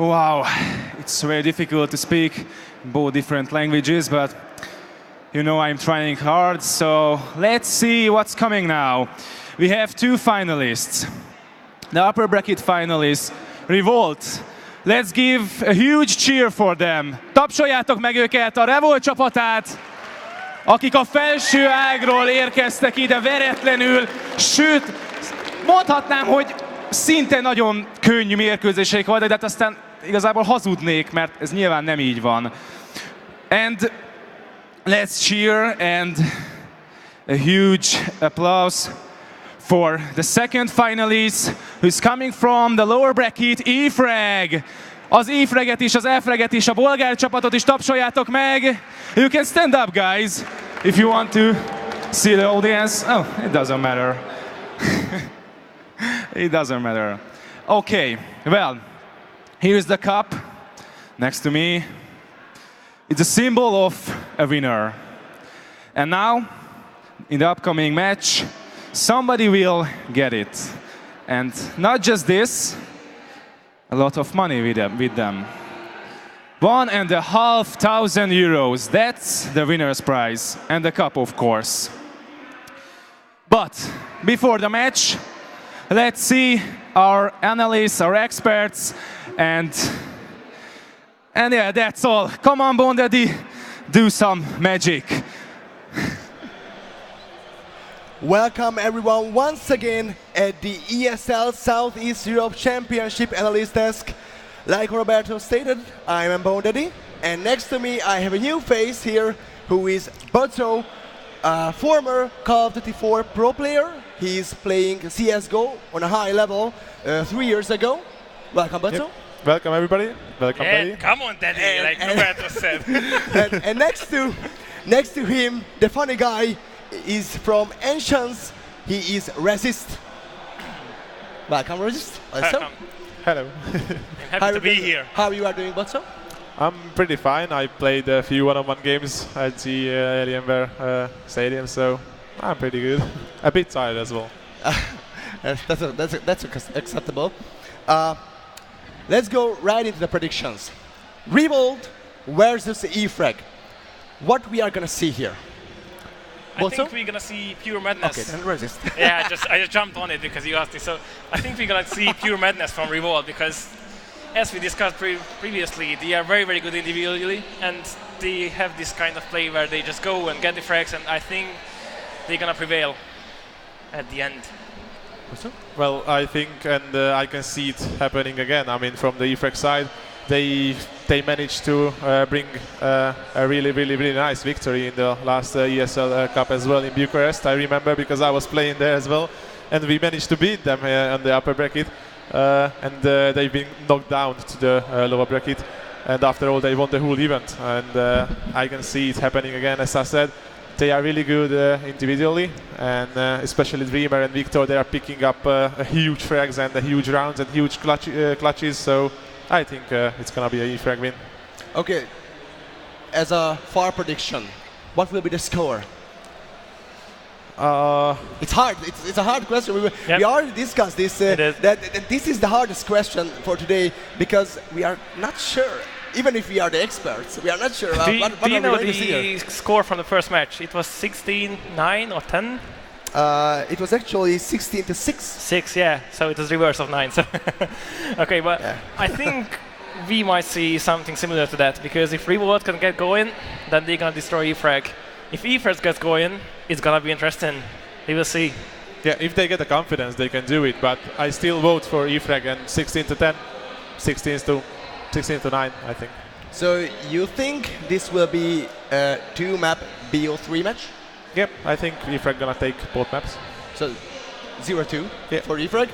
Wow, it's very difficult to speak both different languages, but you know I'm trying hard, so let's see what's coming now. We have two finalists. The upper bracket finalists, Revolte. Let's give a huge cheer for them. Tapsoljátok meg őket, a Revolte csapatát, akik a felső ágról érkeztek ide veretlenül, sőt, mondhatnám, hogy szinte nagyon könnyű mérkőzéseik voltak, de hát aztán igazából hazudnék, mert ez nyilván nem így van. And let's cheer and a huge applause for the second finalist who's coming from the lower bracket, E-Frag. Az E-Fraget is, az E-Fraget is, a bolgár csapatot is tapsoljátok meg. You can stand up, guys, if you want to see the audience. Oh, it doesn't matter. It doesn't matter. Okay, well, here's the cup next to me. It's a symbol of a winner. And now, in the upcoming match, somebody will get it. And not just this, a lot of money with them. 1,500 euros, that's the winner's prize. And the cup, of course. But before the match, let's see our analysts, our experts, and yeah, that's all. Come on, Bondadi, do some magic. Welcome everyone once again at the ESL Southeast Europe Championship Analyst Desk. Like Roberto stated, I'm Bondadi, and next to me I have a new face here who is Botto, a former Call of Duty 4 pro player. He's playing CSGO on a high level 3 years ago. Welcome, Botto. Yep. Welcome everybody. Welcome, Daddy. Come on, Daddy, like Roberto said. and next to him, the funny guy is from Ancients. He is Resist. Welcome, Resist. Also. Hello. I'm happy to be here. How you are doing, Botso? I'm pretty fine. I played a few one-on-one games at the Alienware Stadium, so I'm pretty good. A bit tired as well. That's acceptable. Let's go right into the predictions. Revolte versus E-Frag. What we are gonna see here? I think we're gonna see pure madness. Okay, then Resist. Yeah, I just jumped on it because you asked me. So I think we're gonna see pure madness from Revolte because, as we discussed previously, they are very, very good individually, and they have this kind of play where they just go and get the frags, and I think they're gonna prevail at the end. Well, I think, and I can see it happening again. I mean, from the E-Frag side, they managed to bring a really nice victory in the last ESL Cup as well in Bucharest. I remember because I was playing there as well, and we managed to beat them on the upper bracket, and they've been knocked down to the lower bracket, and after all they won the whole event, and I can see it happening again. As I said, they are really good individually, and especially Dreamer and Victor, they are picking up huge frags and huge rounds and huge clutches, so I think it's gonna be a E-Frag win. Okay, as a far prediction, what will be the score? It's hard. It's a hard question. We already discussed this. That this is the hardest question for today because we are not sure. Even if we are the experts, we are not sure what do you know the score from the first match? It was 16-9 or 10? It was actually 16-6. 6, yeah. So it was reverse of 9. So okay, but yeah. I think we might see something similar to that because if Revolte can get going, then they're gonna destroy E-Frag. If E-Frag gets going, it's gonna be interesting. We will see. Yeah, if they get the confidence, they can do it. But I still vote for E-Frag and 16-10, 16-9, I think. So you think this will be a 2-map BO3 match? Yep, I think E-Frag gonna take both maps. So 0-2 for E-Frag?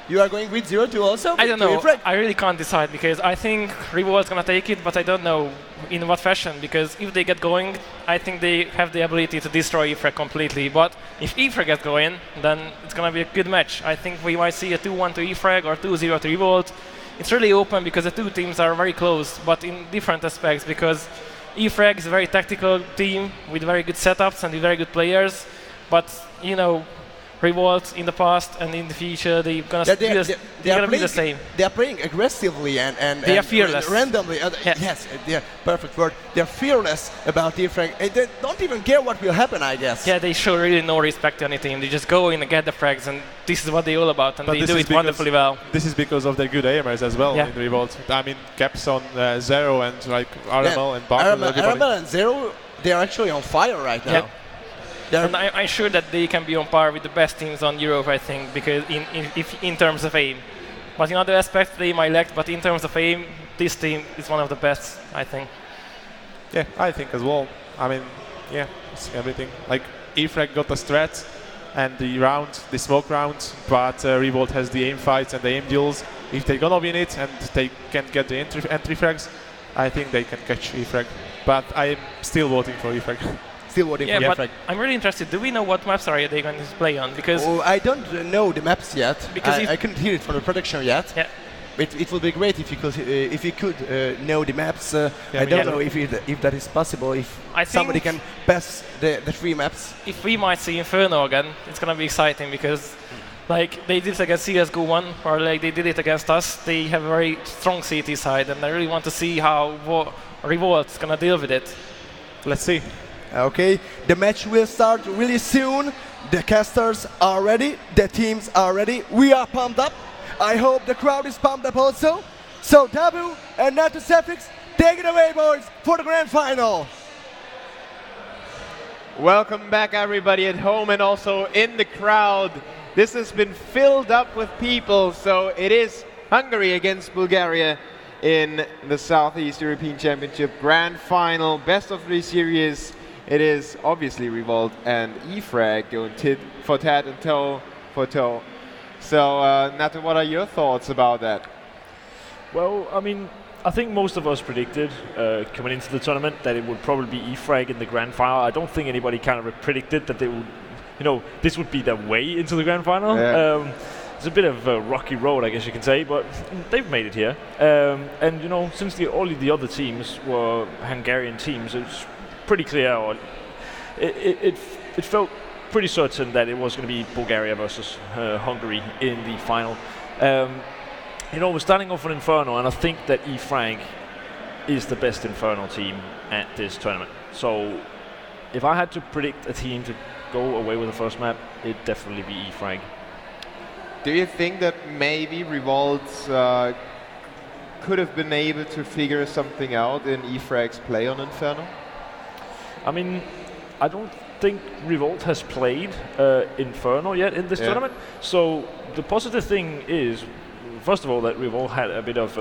You are going with 0-2 also? I don't know. I really can't decide because I think Revolte's gonna take it, but I don't know in what fashion. Because if they get going, I think they have the ability to destroy E-Frag completely. But if E-Frag gets going, then it's gonna be a good match. I think we might see a 2-1 to E-Frag or 2-0 to Revolte. It's really open because the two teams are very close, but in different aspects. Because E-Frag is a very tactical team with very good setups and with very good players, but you know, Revolt in the past and in the future, they're gonna be the same. They are playing aggressively and they are fearless. Randomly. Yes, yeah, perfect word. They're fearless about E-Frag. They don't even care what will happen, I guess. Yeah, they show really no respect to any team. They just go in and get the frags, and this is what they're all about, and they do it wonderfully well. This is because of their good aimers as well in Revolt. I mean, Caps on Zero and like Aramel and Barton. Aramel and Zero, they are actually on fire right now. Yeah. And I'm sure that they can be on par with the best teams on Europe, I think, because in terms of aim. But in other aspects, they might lack, but in terms of aim, this team is one of the best, I think. Yeah, I think as well. I mean, yeah, it's everything. Like, E-Frag got the strat and the smoke round, but Revolt has the aim fights and the aim duels. If they're gonna win it and they can get the entry frags, I think they can catch E-Frag. But I'm still voting for E-Frag. Still voting for E-Frag. I'm really interested. Do we know what maps are they going to play on? Because I don't know the maps yet. Because I couldn't hear it from the production yet. Yeah. It would be great if you could know the maps. I don't know if that is possible. If somebody can pass the 3 maps. If we might see Inferno again, it's gonna be exciting because, like they did it against CS:GO 1, or like they did it against us. They have a very strong CT side, and I really want to see how Revolt's gonna deal with it. Let's see. Okay, the match will start really soon. The casters are ready, the teams are ready. We are pumped up. I hope the crowd is pumped up also. So Dabu and Natusefix, take it away, boys, for the grand final. Welcome back, everybody at home and also in the crowd. This has been filled up with people, so it is Hungary against Bulgaria in the Southeast European Championship Grand Final, best of 3 series. It is obviously Revolt and E-Frag going tit for tat and toe for toe. So, Natu, what are your thoughts about that? Well, I mean, I think most of us predicted coming into the tournament that it would probably be E-Frag in the grand final. I don't think anybody kind of predicted that they would, this would be their way into the grand final. Yeah. It's a bit of a rocky road, I guess you can say, but they've made it here. And since all the other teams were Hungarian teams, it's pretty clear, or it felt pretty certain that it was going to be Bulgaria versus Hungary in the final. We're starting off with Inferno, and I think that E-Frag is the best Inferno team at this tournament. So if I had to predict a team to go away with the first map, it'd definitely be E-Frag. Do you think that maybe Revolt could have been able to figure something out in E-Frag's play on Inferno? I mean, I don't think Revolt has played Inferno yet in this tournament. So the positive thing is, first of all, that Revolt had a bit of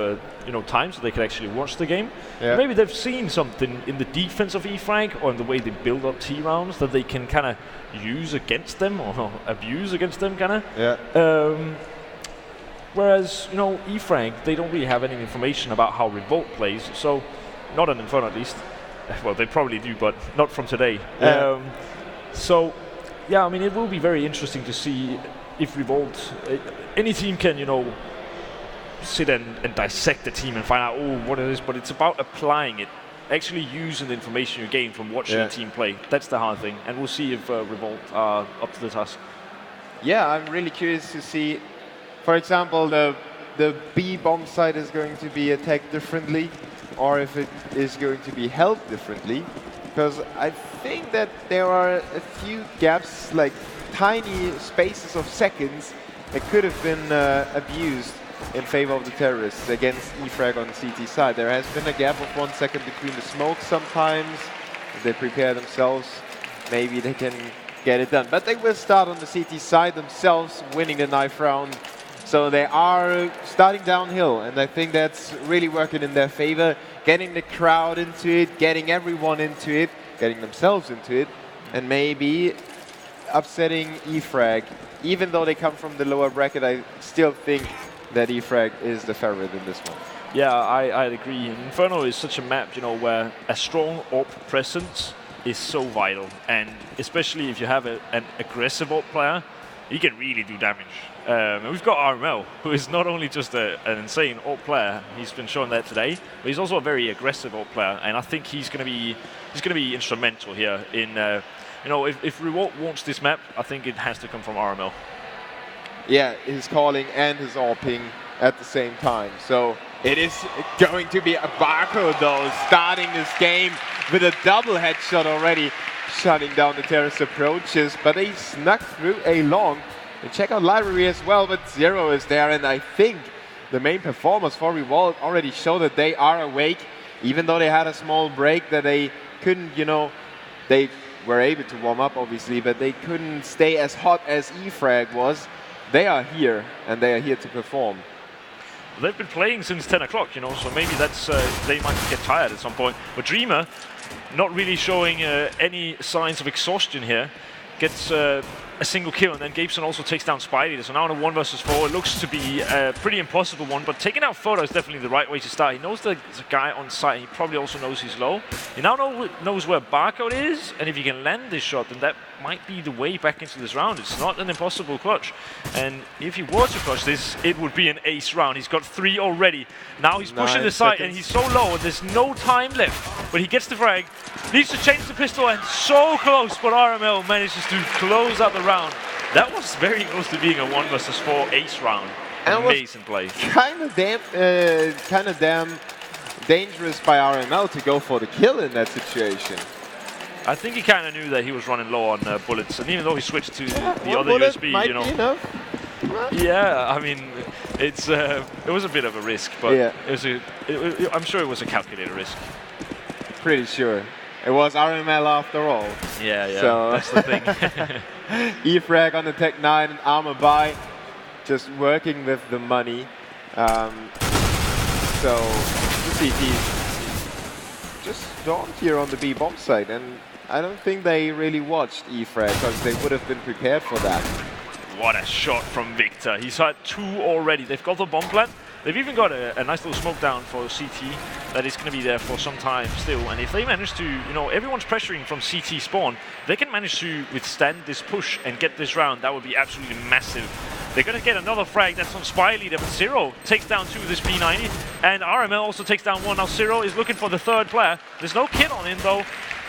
time so they could actually watch the game. Yeah. Maybe they've seen something in the defense of E-Frag or in the way they build up T rounds that they can kind of use against them or abuse against them, kind of. Yeah. Whereas E-Frag, they don't really have any information about how Revolt plays. So not on Inferno at least. Well, they probably do, but not from today. Yeah. I mean, it will be very interesting to see if Revolt, any team can, sit and dissect the team and find out, what it is, but it's about applying it, actually using the information you gain from watching the team play. That's the hard thing, and we'll see if Revolt are up to the task. Yeah, I'm really curious to see, for example, the B bomb site is going to be attacked differently, or if it is going to be held differently, because I think that there are a few gaps, like tiny spaces of seconds, that could have been abused in favor of the terrorists against E-Frag on CT side. There has been a gap of 1 second between the smokes sometimes. If they prepare themselves, maybe they can get it done. But they will start on the CT side themselves, winning the knife round. So they are starting downhill, and I think that's really working in their favor, getting the crowd into it, getting everyone into it, getting themselves into it, and maybe upsetting E-Frag. Even though they come from the lower bracket, I still think that E-Frag is the favorite in this one. Yeah, I'd agree. Inferno is such a map, where a strong AWP presence is so vital, and especially if you have an aggressive AWP player, he can really do damage. And we've got RML, who is not only just an insane AWP player, he's been shown that today, but he's also a very aggressive AWP player, and I think he's going to be instrumental here in you know, if Revolt wants this map, I think it has to come from RML. Yeah, his calling and his AWPing at the same time. So it is going to be a Barco though, starting this game with a double headshot already, shutting down the terrace approaches, but they snuck through a long. And check out library as well, but Zero is there, and I think the main performers for Revolt already show that they are awake, even though they had a small break that they couldn't, you know, they were able to warm up obviously, but they couldn't stay as hot as E-Frag was. They are here, and they are here to perform. They've been playing since 10 o'clock, you know, so maybe that's they might get tired at some point. But Dreamer, not really showing any signs of exhaustion here, gets a single kill, and then Gabeson also takes down Spidey. So now in a 1 versus 4, it looks to be a pretty impossible one, but taking out Photo is definitely the right way to start. He knows there's a guy on site, he probably also knows he's low. He now knows where Barcode is, and if he can land this shot, then that might be the way back into this round. It's not an impossible clutch, and if he were to clutch this, it would be an ace round. He's got 3 already. Now he's pushing the site, and he's so low, and there's no time left, but he gets the frag, needs to change the pistol, and so close, but RML manages to close out the round. That was very close to being a 1 versus 4 ace round. And amazing play. Kind of damn dangerous by RML to go for the kill in that situation. I think he kind of knew that he was running low on bullets, and even though he switched to the other USB, you know. Yeah, I mean, it was a bit of a risk, but yeah. I'm sure it was a calculated risk. Pretty sure. It was RML after all. Yeah, so that's the thing. E-Frag on the Tech 9 and armor buy, just working with the money. So the CT just dawned here on the B bomb site, and I don't think they really watched E-Frag because they would have been prepared for that. What a shot from Victor. He's had 2 already. They've got the bomb plant. They've even got a nice little smoke down for CT that is going to be there for some time still. And if they manage to, you know, everyone's pressuring from CT spawn, they can manage to withstand this push and get this round, that would be absolutely massive. They're going to get another frag. That's on Spy Leader, but Zero takes down 2 of this P90. And RML also takes down 1. Now Zero is looking for the 3rd player. There's no kill on him though,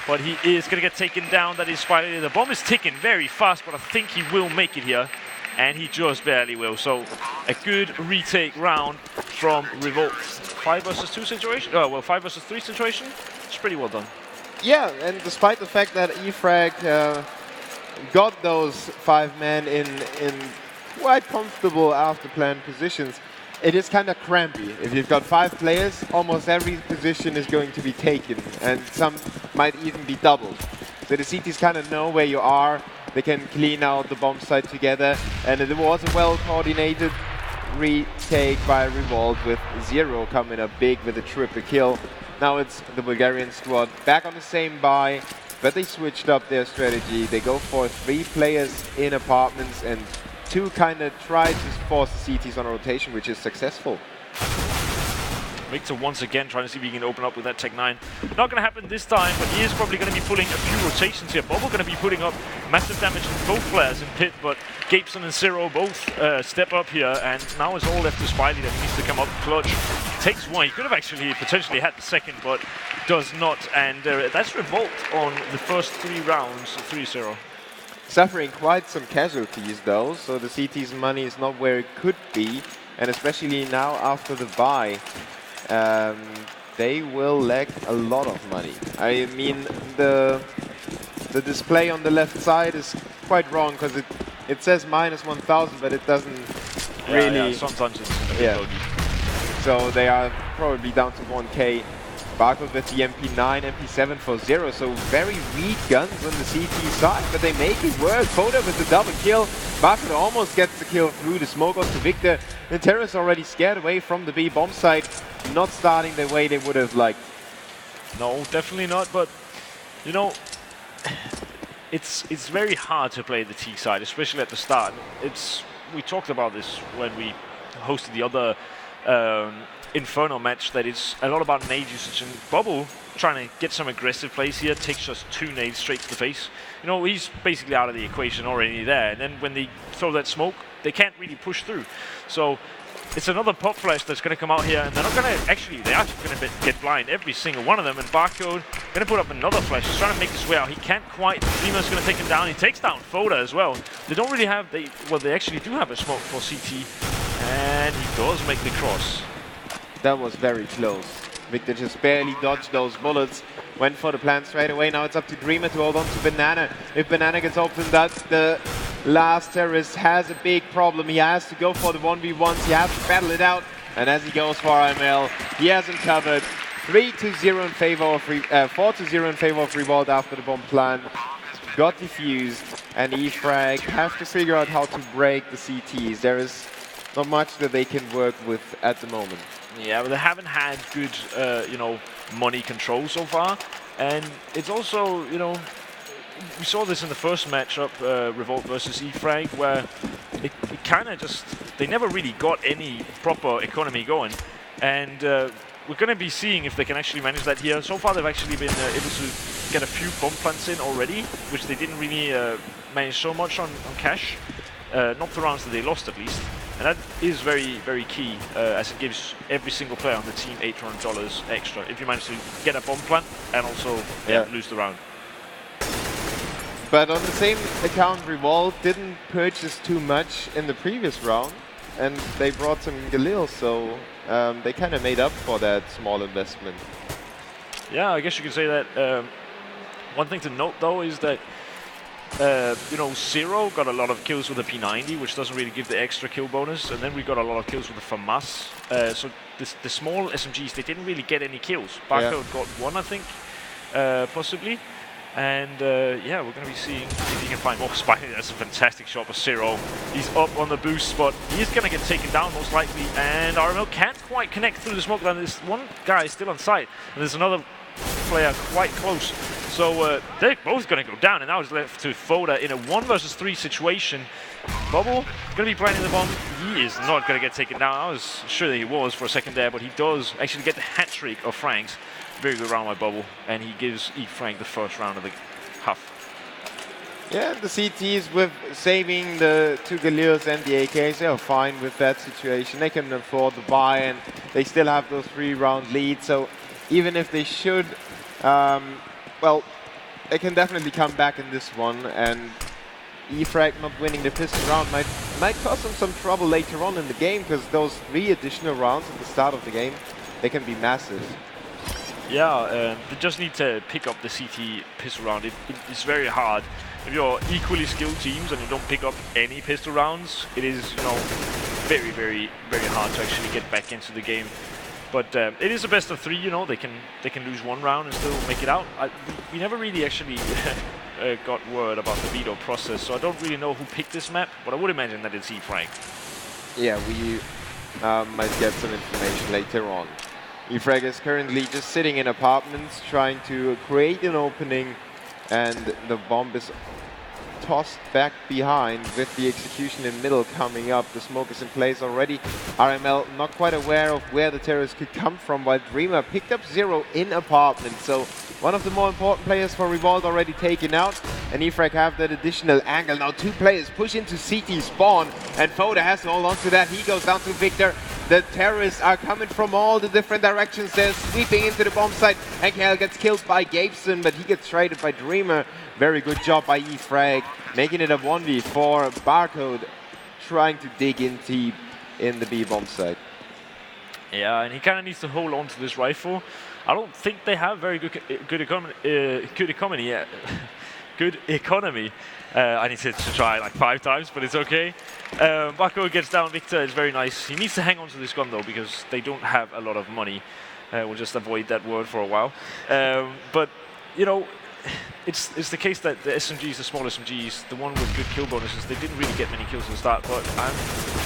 but he is going to get taken down. That is Spy Leader. The bomb is ticking very fast, but I think he will make it here. And he just barely will. So a good retake round from Revolt. 5 versus 2 situation. Oh, well, 5 versus 3 situation. It's pretty well done. Yeah, and despite the fact that E-Frag got those 5 men in quite comfortable after plan positions, it is kind of crampy. If you've got 5 players, almost every position is going to be taken, and some might even be doubled. So the CTs kind of know where you are. They can clean out the bomb site together, and it was a well-coordinated retake by Revolt with Zero coming up big with a triple kill. Now it's the Bulgarian squad back on the same buy, but they switched up their strategy. They go for 3 players in apartments, and 2 kind of try to force the CTs on a rotation, which is successful. Victor once again trying to see if he can open up with that Tech 9. Not going to happen this time, but he is probably going to be pulling a few rotations here. Bubble going to be putting up massive damage to both players in pit, but Gabeson and Zero both step up here, and now it's all left to Spidey that needs to come up clutch. Takes 1. He could have actually potentially had the 2nd, but does not, and that's Revolt on the first 3 rounds, 3-0. Suffering quite some casualties though, so the CT's money is not where it could be, and especially now after the buy. They will lack a lot of money. I mean, the display on the left side is quite wrong because it says minus 1,000, but it doesn't really. Yeah, sometimes it's a bit dodgy. So they are probably down to 1K. Barcode with the MP9, MP7 for Zero, so very weak guns on the CT side, but they make it work. Foda with the double kill. Barcode almost gets the kill through. The smoke goes to Victor. The terrorists already scared away from the B bomb site, not starting the way they would have liked. No, definitely not, but you know, it's very hard to play the T side, especially at the start. We talked about this when we hosted the other Inferno match, that it's a lot about nade usage, and Bubble trying to get some aggressive plays here, takes just 2 nades straight to the face. You know, he's basically out of the equation already there, and then when they throw that smoke, they can't really push through. So it's another pop flash that's going to come out here, and they're not going to, actually, they're actually going to get blind, every single one of them, and Barcode Gonna put up another flash. He's trying to make his way out. He can't quite. Dreamer's gonna take him down. He takes down Foda as well. They don't really have. They actually do have a smoke for CT, and he does make the cross. That was very close. Victor just barely dodged those bullets. Went for the plan straight away. Now it's up to Dreamer to hold on to Banana. If Banana gets opened up, the last terrorist has a big problem. He has to go for the 1v1s. He has to battle it out. And as he goes for RML, he has him covered. 3-0 in favor of 4-0 in favor of Revolte after the bomb plan got defused, and E-Frag have to figure out how to break the CTs. There is not much that they can work with at the moment. Yeah, but they haven't had good, you know, money control so far, and it's also, you know, we saw this in the first matchup, Revolt versus E-Frag, where it kind of just, they never really got any proper economy going, and we're going to be seeing if they can actually manage that here. So far, they've actually been able to get a few bomb plants in already, which they didn't really manage so much on cash. Not the rounds that they lost, at least. And that is very, very key, as it gives every single player on the team $800 extra if you manage to get a bomb plant and also lose the round. But on the same account, Revolt didn't purchase too much in the previous round, and they brought some Galil, so they kind of made up for that small investment. Yeah, I guess you could say that. One thing to note, though, is that you know, Zero got a lot of kills with the P90, which doesn't really give the extra kill bonus, and then we got a lot of kills with the FAMAS. So the small SMGs, they didn't really get any kills. Barcode got one, I think, possibly. And yeah, we're going to be seeing if he can find more. Spiny, that's a fantastic shot for Zero. He's up on the boost spot. He's going to get taken down most likely, and RML can't quite connect through the smoke line. This one guy is still on site, and there's another player quite close. So they're both going to go down, and now it's left to Foda in a 1 versus 3 situation. Bubble going to be planting the bomb. He is not going to get taken down. I was sure that he was for a second there, but he does actually get the hat trick of Franks. Very good round by Bubble, and he gives E-Frag the first round of the half. Yeah, the CTs with saving the 2 Galileos and the AKs, they are fine with that situation. They can afford the buy, and they still have those 3-round leads. So even if they should, well, they can definitely come back in this one. And E-Frag not winning the pistol round might cause them some trouble later on in the game, because those 3 additional rounds at the start of the game, they can be massive. Yeah, they just need to pick up the CT pistol round. It's very hard. If you're equally skilled teams and you don't pick up any pistol rounds, it is, you know, very, very, very hard to actually get back into the game. But it is a best of 3. You know, they can lose 1 round and still make it out. We never really actually got word about the veto process, so I don't really know who picked this map, but I would imagine that it's E-Frag. Yeah, we might get some information later on. E-Frag is currently just sitting in apartments trying to create an opening, and the bomb is tossed back behind with the execution in middle coming up. The smoke is in place already. RML not quite aware of where the terrorists could come from, while Dreamer picked up Zero in apartment. So one of the more important players for Revolt already taken out, and E-Frag have that additional angle. Now 2 players push into CT spawn, and Foda has to hold on to that. He goes down to Victor. The terrorists are coming from all the different directions. They're sweeping into the bomb site. NKL gets killed by Gabeson, but he gets traded by Dreamer. Very good job by E-Frag, making it a 1v4. Barcode trying to dig in deep in the B bomb site. Yeah, and he kind of needs to hold on to this rifle. I don't think they have very good economy yet. Good economy. I need to try like 5 times, but it's okay. Bako gets down Victor. It's very nice. He needs to hang on to this gun though, because they don't have a lot of money. We'll just avoid that word for a while. But you know, it's the case that the SMGs, the small SMGs, the one with good kill bonuses, they didn't really get many kills at the start. But I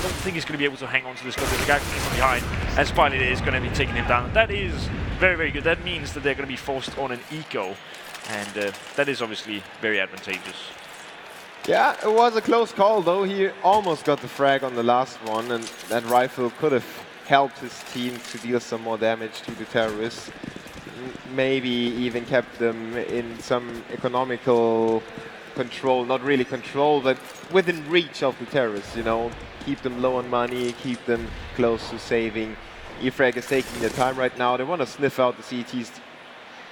don't think he's going to be able to hang on to this gun. The guy from behind, and Spiny is going to be taking him down. That is very, very good. That means that they're going to be forced on an eco, and that is obviously very advantageous. Yeah, it was a close call though. He almost got the frag on the last one, and that rifle could have helped his team to deal some more damage to the terrorists. Maybe even kept them in some economical control, not really control, but within reach of the terrorists, you know. Keep them low on money, keep them close to saving. E-Frag is taking their time right now. They want to sniff out the CTs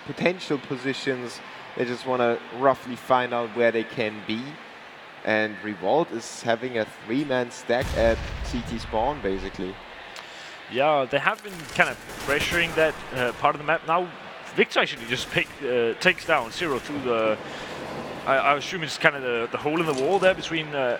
potential positions. They just want to roughly find out where they can be. And Revolte is having a 3-man stack at CT spawn, basically. Yeah, they have been kind of pressuring that part of the map. Now, Victor actually just takes down Zero through the... I assume it's kind of the hole in the wall there between the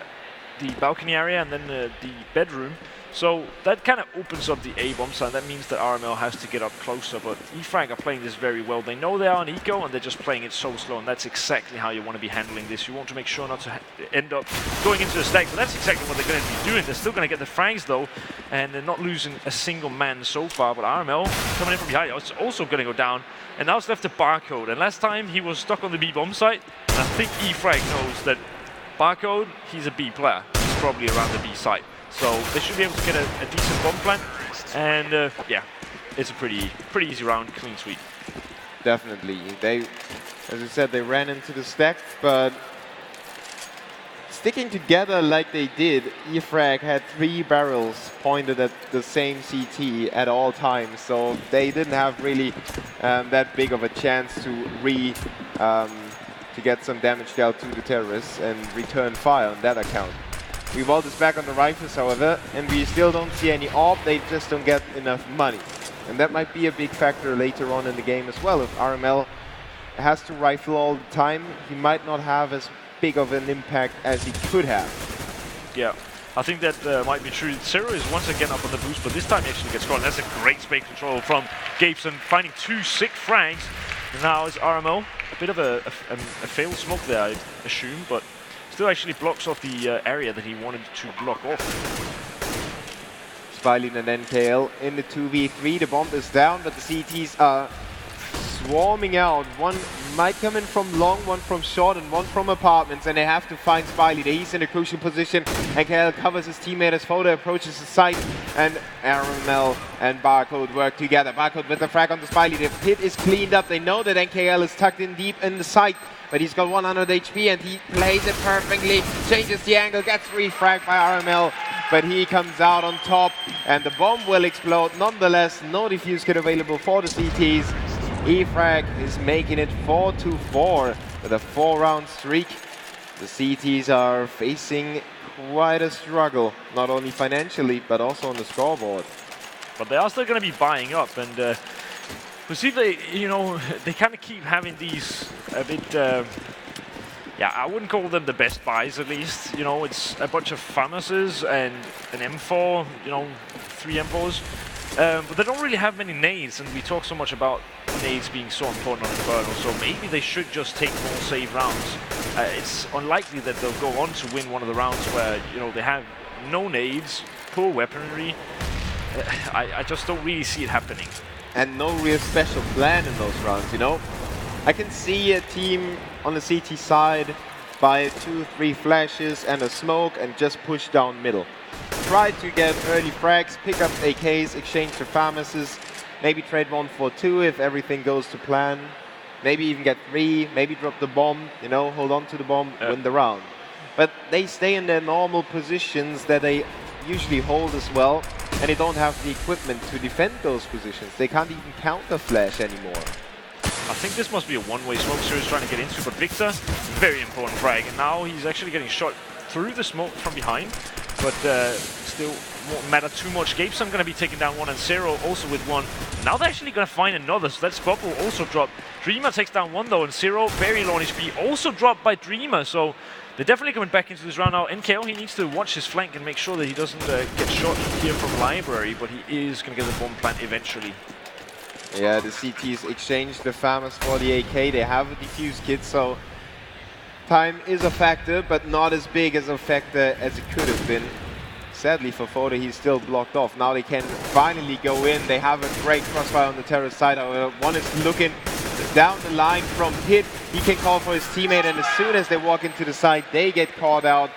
balcony area and then the bedroom. So that kind of opens up the A bomb side. That means that RML has to get up closer, but E-Frag are playing this very well. They know they are on eco, and they're just playing it so slow, and that's exactly how you want to be handling this. You want to make sure not to end up going into the stack, but that's exactly what they're going to be doing. They're still going to get the frags, though, and they're not losing a single man so far, but RML coming in from behind, it's also going to go down, and now it's left to Barcode, and last time he was stuck on the B bomb site, and I think E-Frag knows that Barcode, he's a B player. He's probably around the B site. So they should be able to get a decent bomb plant, and yeah, it's a pretty easy round, clean sweep. Definitely. They, as I said, they ran into the stack, but sticking together like they did, E-Frag had 3 barrels pointed at the same CT at all times, so they didn't have really that big of a chance to get some damage dealt to the terrorists and return fire on that account. Revolte is back on the rifles, however, and we still don't see any AWP. They just don't get enough money. And that might be a big factor later on in the game as well. If RML has to rifle all the time, he might not have as big of an impact as he could have. Yeah, I think that might be true. Zero is once again up on the boost, but this time he actually gets caught. That's a great space control from Gabeson, finding 2 sick frags. Now is RML. A bit of a failed smoke there, I assume, but still actually blocks off the area that he wanted to block off. Spylin and NKL in the 2v3. The bomb is down, but the CTs are swarming out. One might come in from long, one from short, and one from apartments, and they have to find Spylin. He's in a crucial position. NKL covers his teammate as Foda approaches the site, and RML and Barcode work together. Barcode with the frag on the Spylin. The pit is cleaned up. They know that NKL is tucked in deep in the site, but he's got 100 HP and he plays it perfectly, changes the angle, gets refragged by RML, but he comes out on top and the bomb will explode. Nonetheless, no defuse kit available for the CTs. E-Frag is making it 4-4 with a 4-round streak. The CTs are facing quite a struggle, not only financially, but also on the scoreboard. But they are still going to be buying up, and we'll see if they, they kind of keep having these a bit, yeah, I wouldn't call them the best buys at least. It's a bunch of Famuses and an M4, 3 M4s. But they don't really have many nades, and we talk so much about nades being so important on Inferno, so maybe they should just take more save rounds. It's unlikely that they'll go on to win one of the rounds where, they have no nades, poor weaponry. I just don't really see it happening. And no real special plan in those rounds, I can see a team on the CT side buy 2-3 flashes and a smoke and just push down middle. Try to get early frags, pick up AKs, exchange for Famuses, maybe trade 1 for 2 if everything goes to plan. Maybe even get 3, maybe drop the bomb, hold on to the bomb, win the round. But they stay in their normal positions that they usually hold as well, and they don't have the equipment to defend those positions. They can't even counter flash anymore. I think this must be a one-way smoke Sirius trying to get into, but Victor, very important frag, and now he's actually getting shot through the smoke from behind, but still won't matter too much. Gabeson going to be taking down 1 and 0, also with 1. Now they're actually going to find another, so that's Bubble also dropped. Dreamer takes down 1 though, and 0, very low on HP, also dropped by Dreamer, so they're definitely coming back into this round now. NKO, he needs to watch his flank and make sure that he doesn't get shot here from Library, but he is going to get the bomb plant eventually. Yeah, the CTs exchange the Famus for the AK. They have a defuse kit, so time is a factor, but not as big as a factor as it could have been. Sadly for Foda, he's still blocked off. Now they can finally go in. They have a great crossfire on the terrorist side. However, one is looking down the line from Pit. He can call for his teammate, and as soon as they walk into the side, they get caught out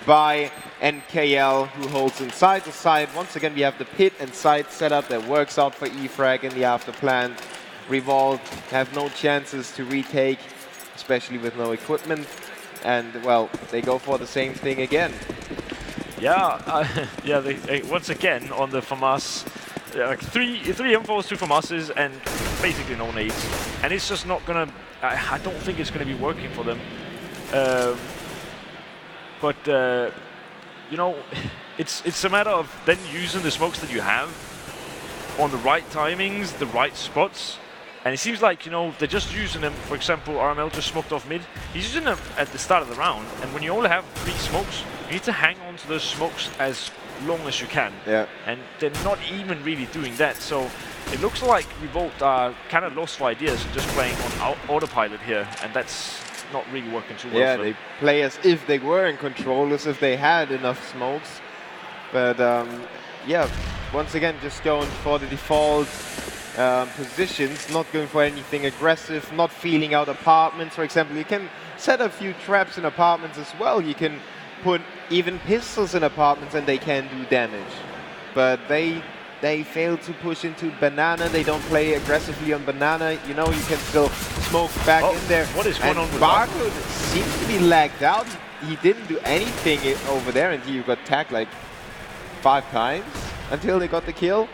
by NKL, who holds inside the side. Once again, we have the pit and side setup that works out for E-Frag in the after plan. Revolte have no chances to retake, especially with no equipment. And, well, they go for the same thing again. Yeah, yeah. They once again on the FAMAS like three M4s, 2 FAMASes, and basically no nades. And it's just not gonna. I don't think it's gonna be working for them. You know, it's a matter of then using the smokes that you have on the right timings, the right spots. And it seems like, you know, they're just using them. For example, RML just smoked off mid. He's using them at the start of the round. And when you only have 3 smokes, you need to hang on to those smokes as long as you can. Yeah. And they're not even really doing that. So it looks like Revolte are kind of lost for ideas and just playing on autopilot here. And that's not really working too well. Yeah, for they them. play as if they were in control, as if they had enough smokes. But yeah, once again, just going for the default positions, not going for anything aggressive, not feeling out apartments, for example. You can set a few traps in apartments as well. You can put even pistols in apartments and they can do damage. But they fail to push into banana. They don't play aggressively on banana. You know, you can still smoke back in there. What is going on with Barcode seems to be lagged out. He didn't do anything over there until you got tagged like 5 times until they got the kill.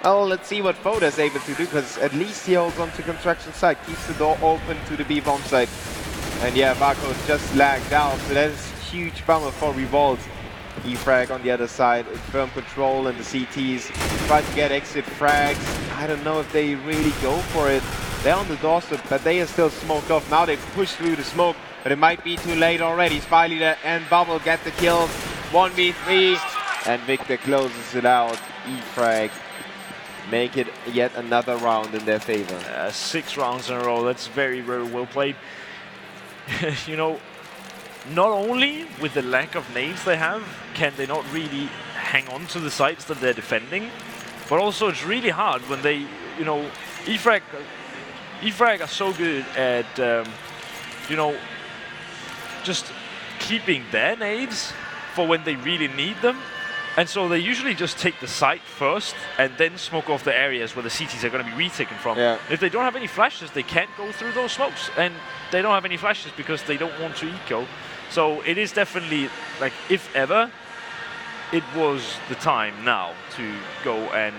Well, let's see what Foda's able to do, because at least he holds on to construction site, keeps the door open to the B bomb site. And yeah, Barcode just lagged out, so that is a huge bummer for Revolte. E-Frag on the other side, in firm control, and the CTs try to get exit frags. I don't know if they really go for it. They're on the doorstep, but they are still smoked off. Now they push through the smoke, but it might be too late already. Spy Leader and Bubble get the kills. 1v3, and Victor closes it out. E-Frag make it yet another round in their favor. 6 rounds in a row. That's very, very well played. You know, not only with the lack of nades they have, can they not really hang on to the sites that they're defending, but also it's really hard when they, you know, E-Frag are so good at, you know, just keeping their nades for when they really need them. And so they usually just take the site first and then smoke off the areas where the CTs are going to be retaken from. Yeah. If they don't have any flashes, they can't go through those smokes. And they don't have any flashes because they don't want to eco. So it is definitely, like, if ever, it was the time now to go and,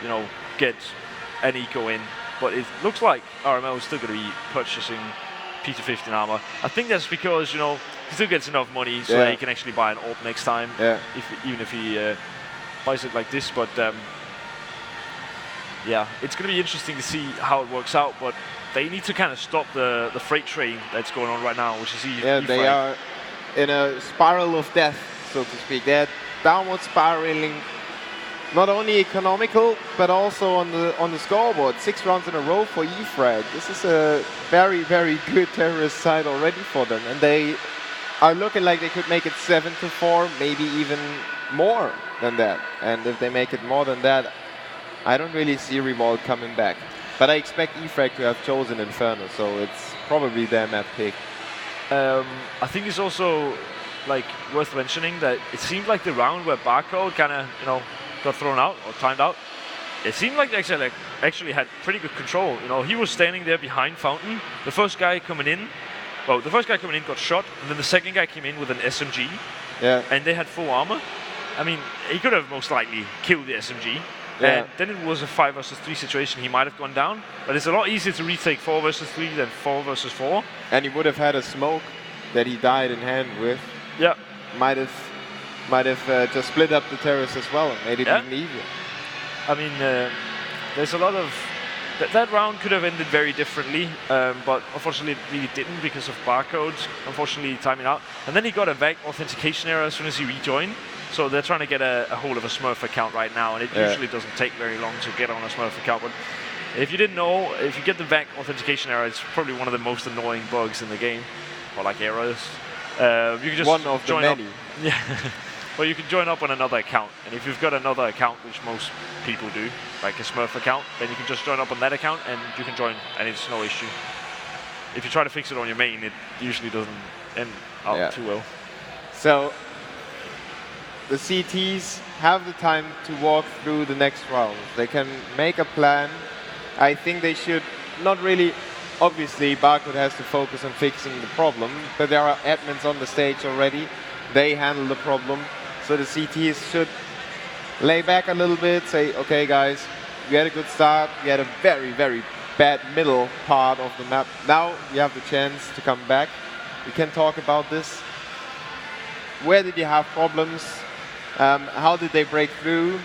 you know, get an eco in. But it looks like RML is still going to be purchasing P215 armor. I think that's because, you know, he still gets enough money so that he can actually buy an AWP next time, even if he buys it like this. But yeah, it's going to be interesting to see how it works out. But they need to kind of stop the freight train that's going on right now, which is E-Frag. They are in a spiral of death, so to speak. They're downward spiraling, not only economical, but also on the scoreboard. 6 rounds in a row for E-Frag. This is a very, very good terrorist side already for them, and they are looking like they could make it 7-4, maybe even more than that. And if they make it more than that, I don't really see Revolte coming back. But I expect E-Frag to have chosen Inferno, so it's probably their map pick. I think it's also like worth mentioning that it seemed like the round where Barcode kind of, you know, got thrown out or timed out. It seemed like they actually had pretty good control. You know, he was standing there behind Fountain. The first guy coming in got shot, and then the second guy came in with an SMG. Yeah. And they had full armor. I mean, he could have most likely killed the SMG. Yeah. And then it was a 5 versus 3 situation. He might have gone down, but it's a lot easier to retake 4 versus 3 than 4 versus 4. And he would have had a smoke that he died in hand with. Yeah. Might have just split up the terrorists as well and made it even easier. I mean, there's a lot of... That round could have ended very differently, but unfortunately it really didn't because of Barcode, unfortunately timing out. And then he got a VAC authentication error as soon as he rejoined. So they're trying to get a hold of a Smurf account right now, and it usually doesn't take very long to get on a Smurf account. But if you didn't know, if you get the VAC authentication error, it's probably one of the most annoying bugs in the game, or like errors. You can just one of the many. Yeah. Well, you can join up on another account, and if you've got another account, which most people do, like a Smurf account, then you can just join up on that account, and you can join, and it's no issue. If you try to fix it on your main, it usually doesn't end up too well. So the CTs have the time to walk through the next round. They can make a plan. I think they should not really... Obviously, Barcode has to focus on fixing the problem, but there are admins on the stage already. They handle the problem. So the CTs should lay back a little bit, say, okay guys, we had a good start, we had a very, very bad middle part of the map. Now you have the chance to come back. We can talk about this. Where did you have problems? How did they break through?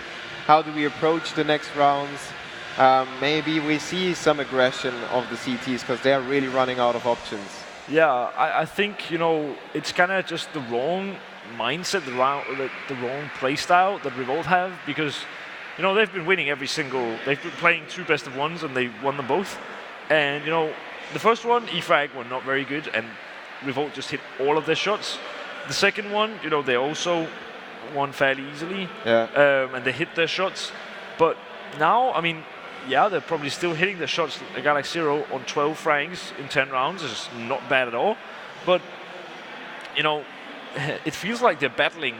How do we approach the next rounds? Maybe we see some aggression of the CTs because they are really running out of options. Yeah, I think, you know, it's kind of just the wrong mindset, the wrong play style that Revolt have, because, you know, they've been winning they've been playing 2 best of 1s and they won them both. And, you know, the first one, E-Frag were not very good and Revolt just hit all of their shots. The second one, you know, they also won fairly easily, and they hit their shots. But now, I mean, yeah, they're probably still hitting their shots. A guy like Zero on 12 frags in 10 rounds is not bad at all. But, you know, it feels like they're battling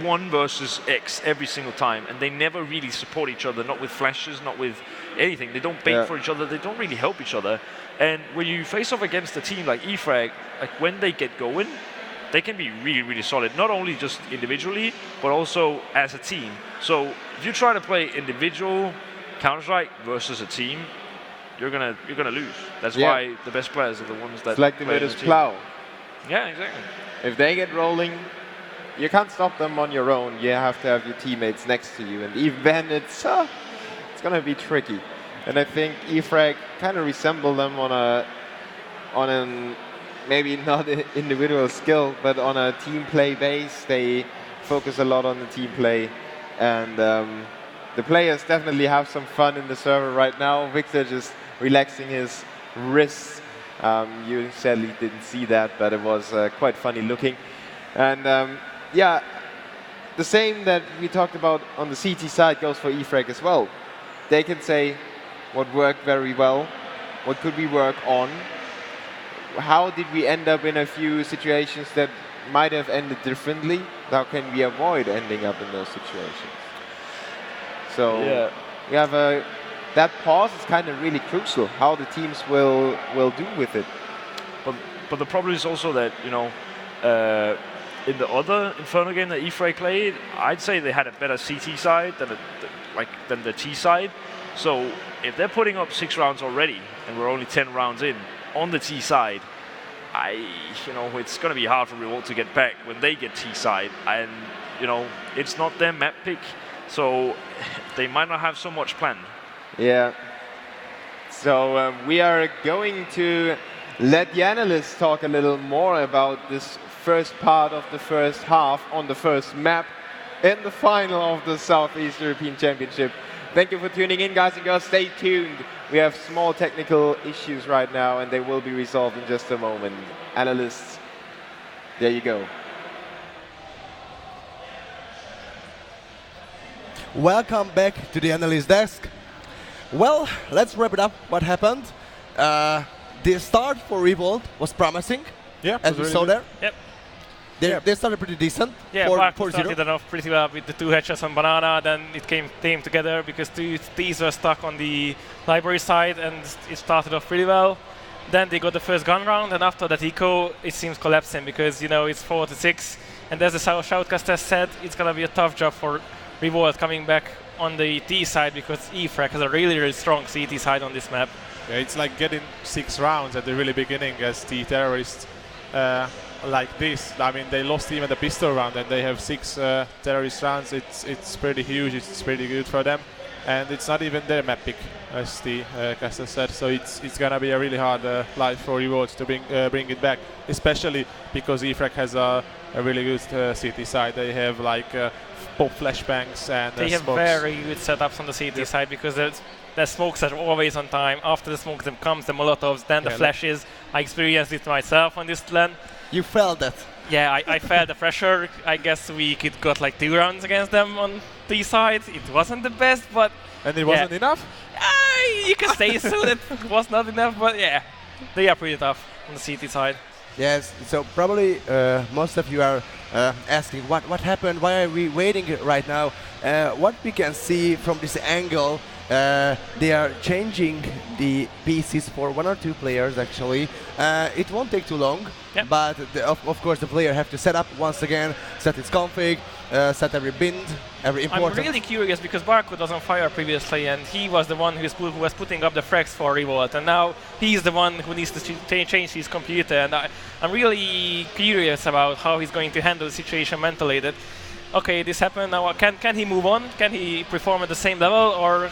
1 versus X every single time, and they never really support each other, not with flashes, not with anything. They don't bait for each other, they don't really help each other. And when you face off against a team like E-Frag, like when they get going, they can be really, really solid, not only just individually, but also as a team. So if you try to play individual Counter-Strike versus a team, you're gonna lose. That's why the best players are the ones that it's like the Virtus plow. Yeah, exactly. If they get rolling, you can't stop them on your own. You have to have your teammates next to you, and even then it's gonna be tricky. And I think E-Frag kind of resemble them on an maybe not individual skill, but on a team play base. They focus a lot on the team play, and the players definitely have some fun in the server right now. Victor just relaxing his wrists. You sadly didn't see that, but it was quite funny looking. And yeah, the same that we talked about on the CT side goes for E-Frag as well. They can say what worked very well, what could we work on, how did we end up in a few situations that might have ended differently, how can we avoid ending up in those situations. So we have that pause is kind of really crucial, how the teams will do with it. But the problem is also that, you know, in the other Inferno game that E-Frag played, I'd say they had a better CT side than the T side. So if they're putting up 6 rounds already, and we're only 10 rounds in on the T side, you know, it's going to be hard for Revolt to get back when they get T side, and you know, it's not their map pick, so they might not have so much planned. Yeah. So we are going to let the analysts talk a little more about this first part of the first half on the first map in the final of the Southeast European Championship. Thank you for tuning in, guys and girls. Stay tuned. We have small technical issues right now, and they will be resolved in just a moment. Analysts, there you go. Welcome back to the analyst desk. Well, let's wrap it up. What happened? The start for Revolt was promising, as we saw there. Yep. They started pretty decent. Yeah, Black started off pretty well with the 2 headshots on Banana, then it came together because 2 Ts were stuck on the library side, and it started off pretty well. Then they got the first gun round, and after that eco, it seems collapsing because, you know, it's 4-6, and as the Shoutcaster said, it's gonna be a tough job for Revolt coming back on the T side because E-Frag has a really, really strong CT side on this map. Yeah, it's like getting 6 rounds at the really beginning as the terrorists like this. I mean, they lost even the pistol round, and they have 6 terrorist rounds. It's pretty huge. It's pretty good for them, and it's not even their map pick, as the caster said. So it's gonna be a really hard life for Revolt to bring it back, especially because E-Frag has a really good CT side. They have like pop flashbangs and they have smokes. very good setups on the CT side because the smokes are always on time. After the smokes comes the Molotovs, then the flashes. I experienced it myself on this LAN. You felt that? Yeah, I felt the pressure. I guess we got like 2 rounds against them on T side. It wasn't the best, but and it wasn't enough? You can say so that it was not enough, but yeah, they are pretty tough on the CT side. Yes, so probably most of you are asking what happened, why are we waiting right now? What we can see from this angle They are changing the pieces for 1 or 2 players actually. It won't take too long, Yep. but of course the player have to set up once again, set its config, set every bind, every important. I'm really curious because Barco was on fire previously, and he was the one who was putting up the frags for Revolt, and now he's the one who needs to change his computer. And I'm really curious about how he's going to handle the situation mentally. That okay, this happened now. Can he move on? Can he perform at the same level, or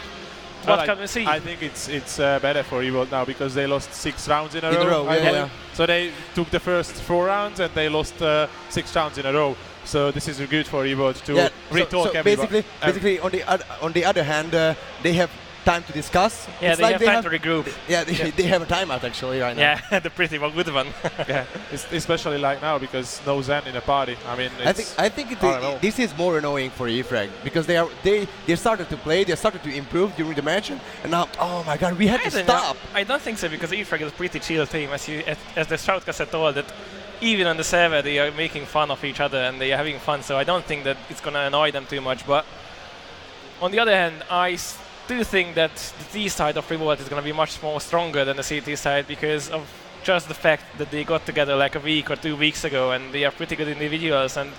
what can we see? I think it's better for Revolt now because they lost 6 rounds in a In a row. row, yeah. So they took the first 4 rounds and they lost 6 rounds in a row. So this is good for Revolt to retalk so everybody. basically, on the other hand, they have time to discuss. Yeah, It's they like have time to regroup. Yeah, they have a timeout actually right now. Yeah, the pretty good one. Yeah, especially like now because no Zen in a party. I mean, I think this is more annoying for E-Frag because they started to play, they started to improve during the match, and now oh my god, we have to stop. I don't think so because E-Frag is a pretty chill team, as the shoutcast had told that. Even on the server, they are making fun of each other and they are having fun. So I don't think that it's gonna annoy them too much. But on the other hand, I do think that the T side of Revolt is gonna be much more stronger than the CT side because of just the fact that they got together like a week or 2 weeks ago, and they are pretty good individuals. And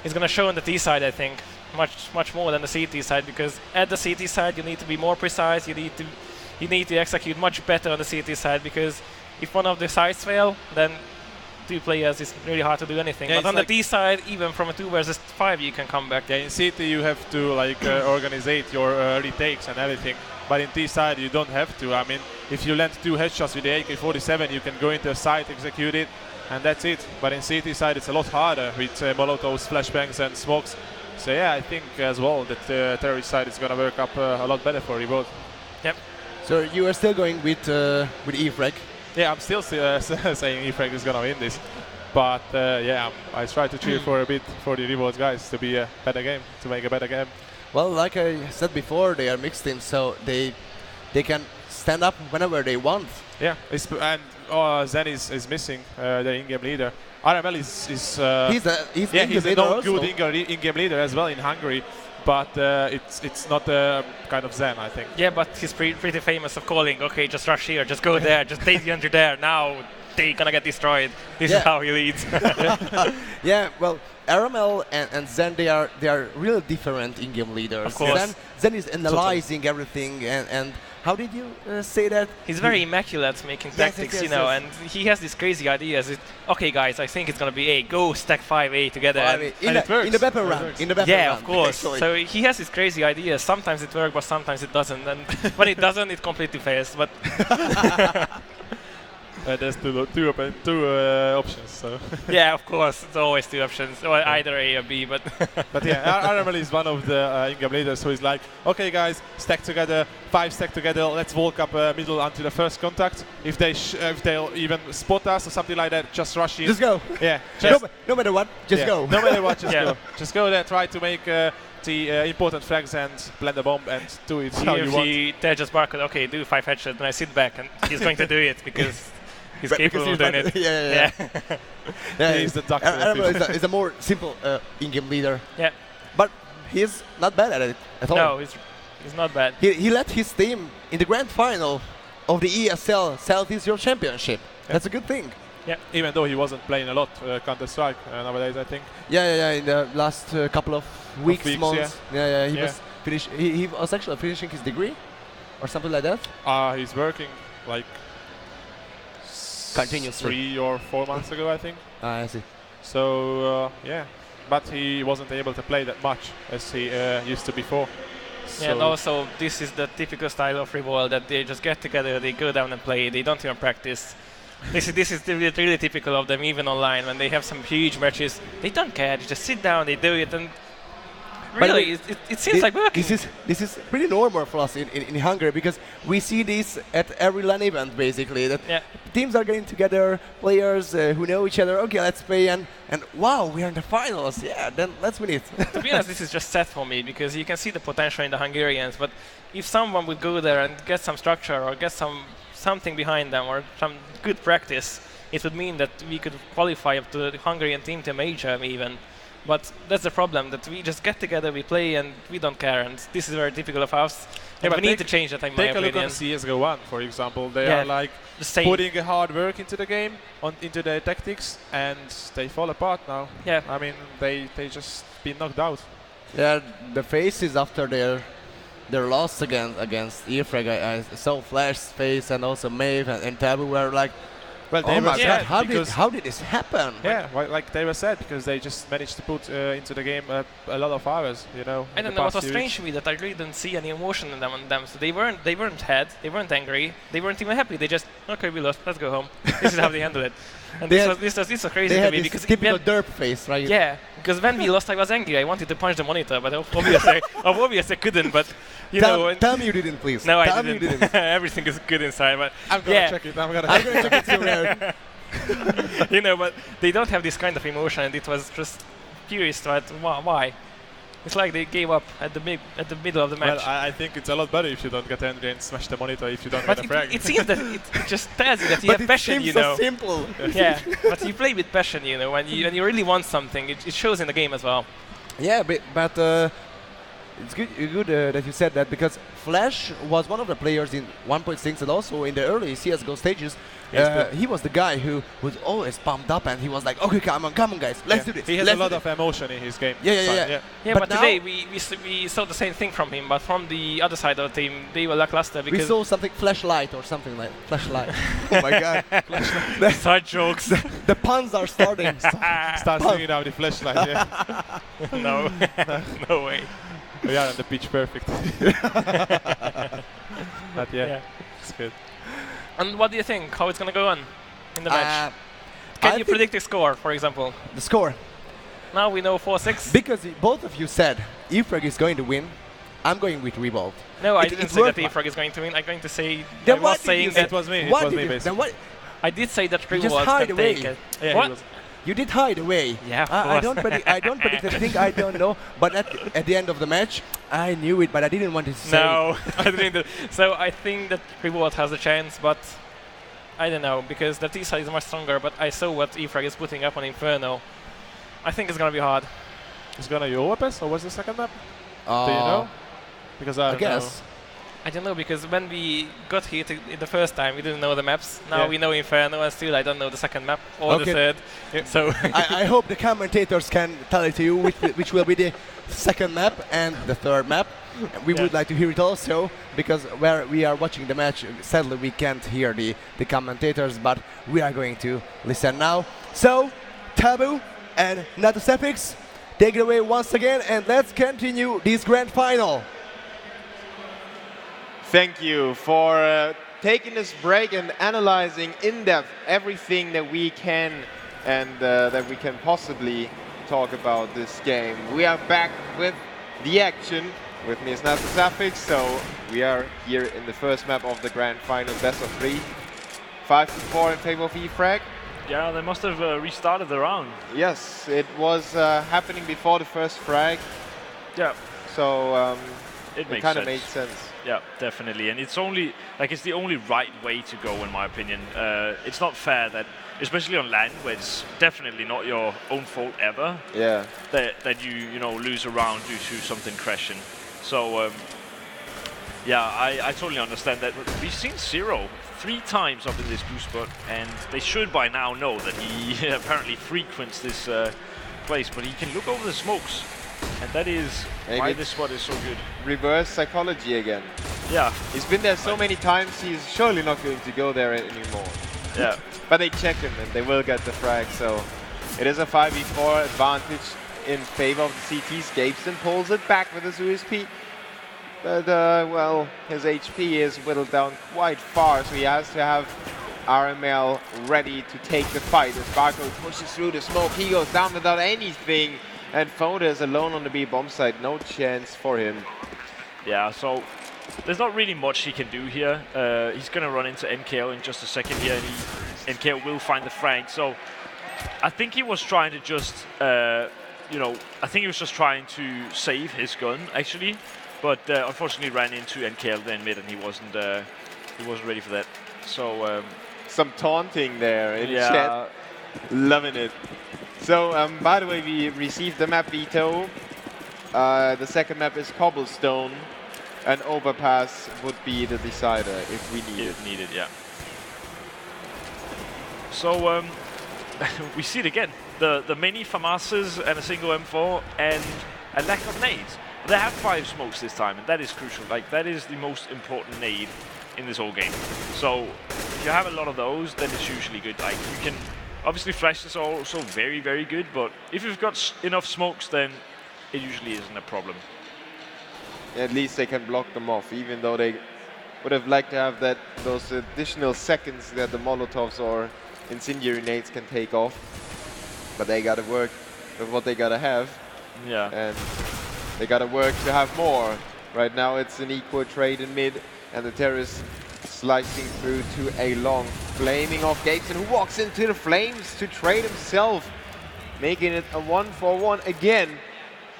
it's gonna show on the T side, I think, much more than the CT side, because at the CT side you need to be more precise. You need to execute much better on the CT side, because if one of the sides fail, then 2 players is really hard to do anything. Yeah, but on the T side, even from a 2 versus 5, you can come back. Yeah, in CT you have to like organize your retakes and everything. But in T side you don't have to. I mean, if you land 2 headshots with the AK-47, you can go into a site, execute it, and that's it. But in CT side it's a lot harder with molotovs, flashbangs, and smokes. So yeah, I think as well that the terrorist side is gonna work up a lot better for Revolt. Yep. So you are still going with E-Frag? Yeah, I'm still saying E-Frag is gonna win this, but yeah, I try to cheer for a bit for the Revolt guys to be a better game, to make a better game. Well, like I said before, they are mixed teams, so they can stand up whenever they want. Yeah, and Zen is missing the in-game leader. RML is He's a good in-game leader as well in Hungary, but it's not kind of Zen, I think. Yeah, but he's pretty famous of calling, okay, just rush here, just go there, just take the under there, now they're gonna get destroyed. This is how he leads. Yeah, well, RML and Zen, they are really different in-game leaders. Of course. Zen is analyzing everything, and how did you say that? He's very immaculate at making tactics, you know, and he has these crazy ideas. Okay, guys, I think it's gonna be A. Go stack 5A together. Well, and it works. In the weapon round. Yeah, of course. So he has these crazy ideas. Sometimes it works, but sometimes it doesn't. And when it doesn't, it completely fails. But there's two options. So yeah, of course, it's always 2 options, or either A or B. But but yeah, RML is one of the in-game leaders who is like, okay, guys, stack together, 5 stack together. Let's walk up middle until the first contact. If they'll even spot us or something like that, just rush in. Just go. Yeah. No matter what, just go. No matter what, just go. Just go there. Try to make the important frags and plant the bomb and do it how you want. They just bark, okay, do 5 headshots, and I sit back, and he's going to do it because he's capable of doing it. Yeah. He's the doctor. RML is a more simple in-game leader. Yeah. But he's not bad at it at all. No, he's not bad. He led his team in the grand final of the ESL Southeast Europe Championship. That's a good thing. Yeah. Even though he wasn't playing a lot Counter-Strike nowadays, I think. Yeah. In the last couple of weeks, months. Yeah. He was actually finishing his degree, or something like that. He's working like continuously 3 or 4 months ago, I think. I see. So yeah, but he wasn't able to play that much as he used to before. Yeah, and also this is the typical style of Revolt, that they just get together, they go down and play, they don't even practice. This is really typical of them, even online, when they have some huge matches, they don't care, they just sit down, they do it, and really, it seems like working. This is pretty normal for us in Hungary, because we see this at every LAN event, basically, that teams are getting together, players who know each other, okay, let's play, and wow, we are in the finals, yeah, then let's win it. To be honest, this is just sad for me, because you can see the potential in the Hungarians, but if someone would go there and get some structure, or get something behind them, or some good practice, it would mean that we could qualify up to the Hungarian team to major even. But that's the problem, that we just get together, we play, and we don't care, and this is very typical of us. Yeah, but we need to change that, in my Take a look opinion. on CS:GO 1, for example. They Yeah, are like the same. putting a hard work into the game, into their tactics, and they fall apart now. Yeah. I mean, they just been knocked out. Yeah, the faces after their loss against E-Frag, I saw Flash's face and also Maeve and Taboo were like, Well, they oh were my sad god, because how did this happen? yeah, like they were sad because they just managed to put into the game a lot of hours, you know. I in don't the know what past was few weeks. strange to me that I really didn't see any emotion in them. So they weren't sad, they weren't angry, they weren't even happy. They just, okay, we lost, let's go home. This is how they handle it. And this was crazy They to had me this because typical derp face, right? yeah, because when we lost, I was angry. I wanted to punch the monitor, but obviously I couldn't. But you know, and Tell me you didn't, please. no, tell I me you didn't. didn't. Everything is good inside, but I'm gonna yeah. check it. I'm gonna I'm check going to check it too, Aaron. You know, but they don't have this kind of emotion, and it was just curious that why. It's like they gave up at the middle of the Well, match. I think it's a lot better if you don't get angry and smash the monitor if you don't But get a frag. it seems that it just tells you that you But have it passion, seems you so know. simple. Yeah, but you play with passion, you know, when you really want something, it shows in the game as well. Yeah, but it's good that you said that, because Flash was one of the players in 1.6 and also in the early CS:GO stages. He was the guy who was always pumped up, and he was like, okay, come on guys, let's do this. He has let's a lot do of emotion in his game. Yeah. Yeah, But but now today we saw the same thing from him, but from the other side of the team, they were lackluster We because saw something flashlight or something like flashlight. Oh my god. side jokes. The puns are starting. Start swinging out the flashlight. Yeah, No, no way. we are on the pitch perfect. But yeah, Yeah. it's good. And what do you think? How it's gonna go on in the match? I Can you think predict the score, for example? the score? Now we know 4-6. Because both of you said E-Frag is going to win. I'm going with Revolte. No, I It- didn't it's say that worthwhile. E-Frag is going to win. I'm going to say Then I why was did you saying say- that It was me. Why It was did me, you, basically. then what? I did say that You just Revolt hide can away. take it. Yeah, What? he was. You did hide away. Yeah, of I course. don't predict. I don't predict anything. I don't know. But at the end of the match, I knew it, but I didn't want to say. No, I didn't. So I think that Revolt has a chance, but I don't know, because the T-side is much stronger, but I saw what E-Frag is putting up on Inferno. I think it's gonna be hard. It's gonna be Overpass, or what's the second map? Do you know? Because I I don't guess. I don't know, because when we got here the first time, we didn't know the maps. Now Yeah. we know Inferno, and still I don't know the second map or Okay. the third. Yeah. So I hope the commentators can tell it to you which will be the second map and the third map. We would like to hear it also, because where we are watching the match, sadly we can't hear the commentators, but we are going to listen now. So, Taboo and Natusepix, take it away once again, and let's continue this grand final. Thank you for taking this break and analyzing in depth everything that we can and that we can possibly talk about this game. We are back with the action. With me is Natusepix, so we are here in the first map of the grand final, best of 3. 5-4 in favor of E-Frag. Yeah, they must have restarted the round. Yes, it was happening before the first frag, Yeah, so it it makes kind of sense. made sense. Yeah, definitely, and it's only it's the only right way to go, in my opinion. It's not fair that, especially on land, where it's definitely not your own fault ever, Yeah. that you lose a round due to something crashing. So yeah, I totally understand that. But we've seen Zero 3 times up in this blue spot, and they should by now know that he apparently frequents this place. But he can look over the smokes, and that is Maybe why it's this spot is so good. Reverse psychology again. Yeah, He's been there so many times, he's surely not going to go there anymore. yeah. But they check him and they will get the frag, so it is a 5v4 advantage in favor of the CTs. Gabeston pulls it back with his USP. But, well, his HP is whittled down quite far, so he has to have RML ready to take the fight. As Barco pushes through the smoke, he goes down without anything. And Foda is alone on the B bomb side, no chance for him. Yeah, so there's not really much he can do here. He's going to run into NKL in just a second here, and NKL will find the frag. So I think he was trying to just, I think he was just trying to save his gun, actually. But unfortunately ran into NKL then mid, and he wasn't ready for that. So Some taunting there in yeah, chat. Loving it. So, by the way, we received the map veto. The second map is Cobblestone. an overpass would be the decider if we need it. If needed, yeah. So we see it again. The many FAMASs and a single M4 and a lack of nades. They have 5 smokes this time, and that is crucial. Like, that is the most important nade in this whole game. So if you have a lot of those, then it's usually good. Like, you can obviously flashes are also very, very good, but if you've got enough smokes, then it usually isn't a problem. At least they can block them off, even though they would have liked to have those additional seconds that the Molotovs or incendiary nades can take off. But they gotta work with what they gotta have. Yeah. And they gotta work to have more. Right now it's an equal trade in mid, and the terrorist slicing through to a long, flaming off Gabeson, who walks into the flames to trade himself, making it a 1-for-1 again,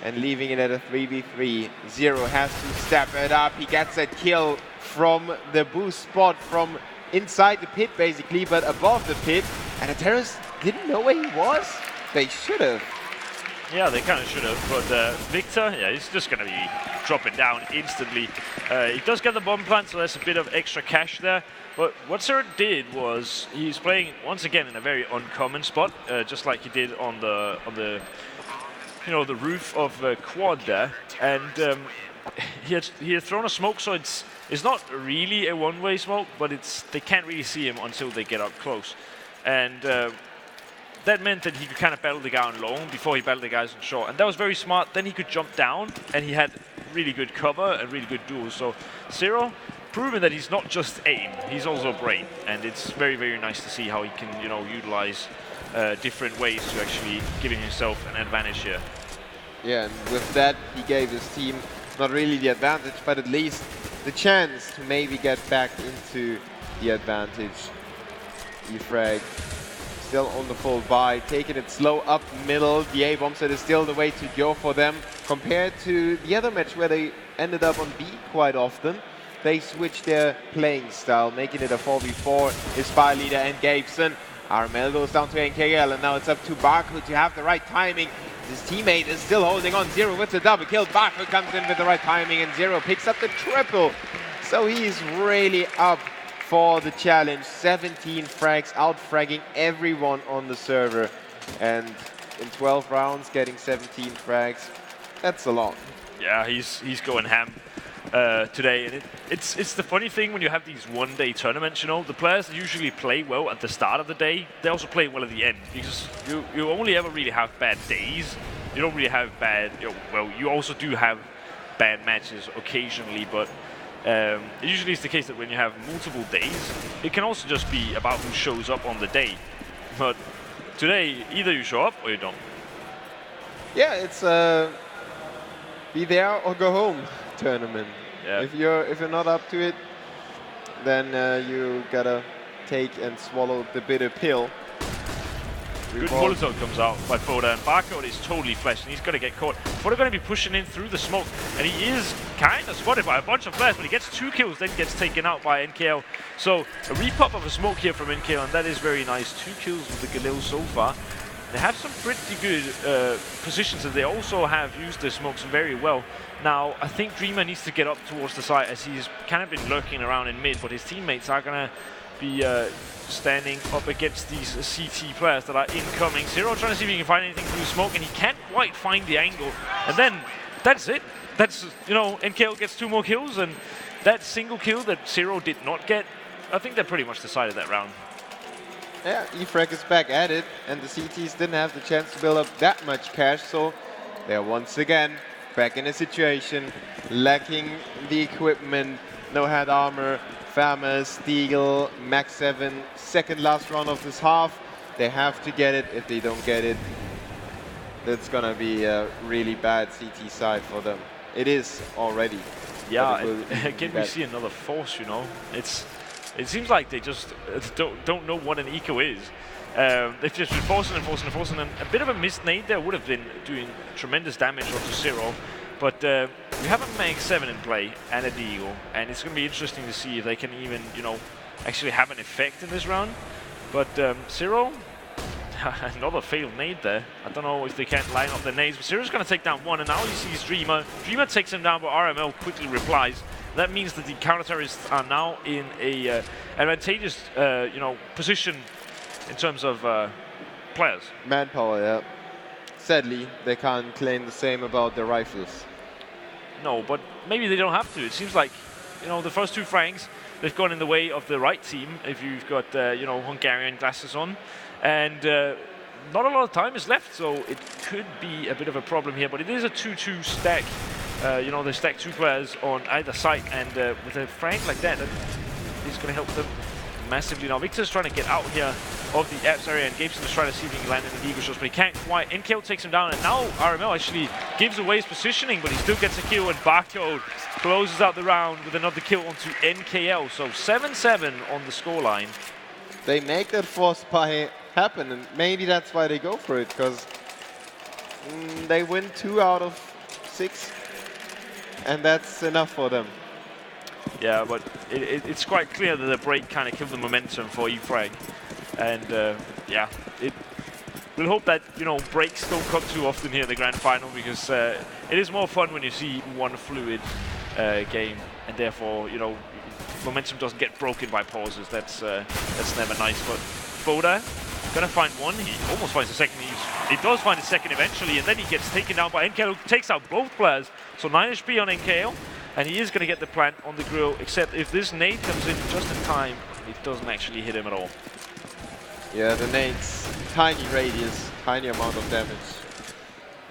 and leaving it at a 3v3. Zero has to step it up. He gets a kill from the boost spot from inside the pit, basically, but above the pit, and the terrorist didn't know where he was. They should have. Yeah, they kind of should have, but Victor, yeah, he's just going to be dropping down instantly. He does get the bomb plant, so there's a bit of extra cash there. But what Sir did was he's playing once again in a very uncommon spot, just like he did on the the roof of quad there, and he had thrown a smoke, so it's not really a one-way smoke, but they can't really see him until they get up close, and that meant that he could kind of battle the guy on long before he battled the guys on short, and that was very smart. Then he could jump down, and he had really good cover and really good duels. So Zero proving that he's not just aim, he's also brain, and it's very, very nice to see how he can utilize different ways to actually giving himself an advantage here. Yeah, and with that he gave his team not really the advantage, but at least the chance to maybe get back into the advantage. E-Frag still on the full buy, taking it slow up middle. The A-bomb set is still the way to go for them. Compared to the other match where they ended up on B quite often, they switched their playing style, making it a 4v4. His spy leader and Gabeson. Armel goes down to NKL, and now it's up to Baku to have the right timing. His teammate is still holding on. Zero with the double kill. Baku comes in with the right timing, and Zero picks up the triple. So he's really up for the challenge. 17 frags, out-fragging everyone on the server. And in 12 rounds, getting 17 frags, that's a lot. Yeah, he's going ham today. And it's the funny thing when you have these one-day tournaments, the players that usually play well at the start of the day, they also play well at the end. Because you only ever really have bad days. You don't really have bad, well, you also do have bad matches occasionally, but it usually is the case that when you have multiple days, it can also just be about who shows up on the day. But today, either you show up or you don't. Yeah, it's be there or go home tournament. Yeah. If you're not up to it, then you gotta take and swallow the bitter pill. Good Molotov comes out by Foda, and Barcode is totally flashed, and he's going to get caught. Foda going to be pushing in through the smoke, and he is kind of spotted by a bunch of players, but he gets 2 kills, then gets taken out by NKL. So a repop of a smoke here from NKL, and that is very nice. 2 kills with the Galil so far. They have some pretty good positions, and they also have used their smokes very well. Now, I think Dreamer needs to get up towards the side, as he's kind of been lurking around in mid, but his teammates are going to be standing up against these CT players that are incoming. Zero trying to see if he can find anything through the smoke, and he can't quite find the angle. And then, that's it. That's, NKL gets 2 more kills, and that single kill that Zero did not get, I think that pretty much decided that round. Yeah, E-Frag is back at it, and the CTs didn't have the chance to build up that much cash, so they're once again back in a situation, lacking the equipment, no head armor. Famas, Deagle, Max 7, second last round of this half. They have to get it. If they don't get it, that's gonna be a really bad CT side for them. It is already. Yeah, again we see another force, It seems like they just don't know what an eco is. They've just been forcing, and a bit of a missed nade there would have been doing tremendous damage onto Zero. But we have a Mag 7 in play and a Deagle, and it's going to be interesting to see if they can even, actually have an effect in this round. But Zero, another failed nade there. I don't know if they can't line up the nades, but Zero's going to take down one, and now he sees Dreamer. Dreamer takes him down, but RML quickly replies. that means that the counter-terrorists are now in a advantageous position in terms of players. Manpower, yeah. Sadly, they can't claim the same about their rifles. No, but maybe they don't have to. It seems like, the first 2 Franks, they've gone in the way of the right team if you've got, Hungarian glasses on. And not a lot of time is left, so it could be a bit of a problem here. But it is a 2-2 stack. They stack 2 players on either side, and with a Frank like that is going to help them massively. Now, Victor's trying to get out here of the apps area, and Gabeson is trying to see if he can land in the Eagle shots, but he can't quite. NKO takes him down, and now RML actually gives away his positioning, but he still gets a kill, and Barcode closes out the round with another kill onto NKL. So 7-7 on the scoreline. They make that force spy happen, and maybe that's why they go for it, because they win 2 out of 6, and that's enough for them. Yeah, but it's quite clear that the break kind of killed the momentum for E-Frag. And we'll hope that, breaks don't come too often here in the grand final, because it is more fun when you see one fluid game, and therefore, momentum doesn't get broken by pauses. That's never nice. But Boda gonna find one. He almost finds the second. He does find the second eventually, and then he gets taken down by NKL, who takes out both players. So 9 HP on NKL, and he is gonna get the plant on the grill. Except if this nade comes in just in time, it doesn't actually hit him at all. Yeah, the nade's tiny radius, tiny amount of damage.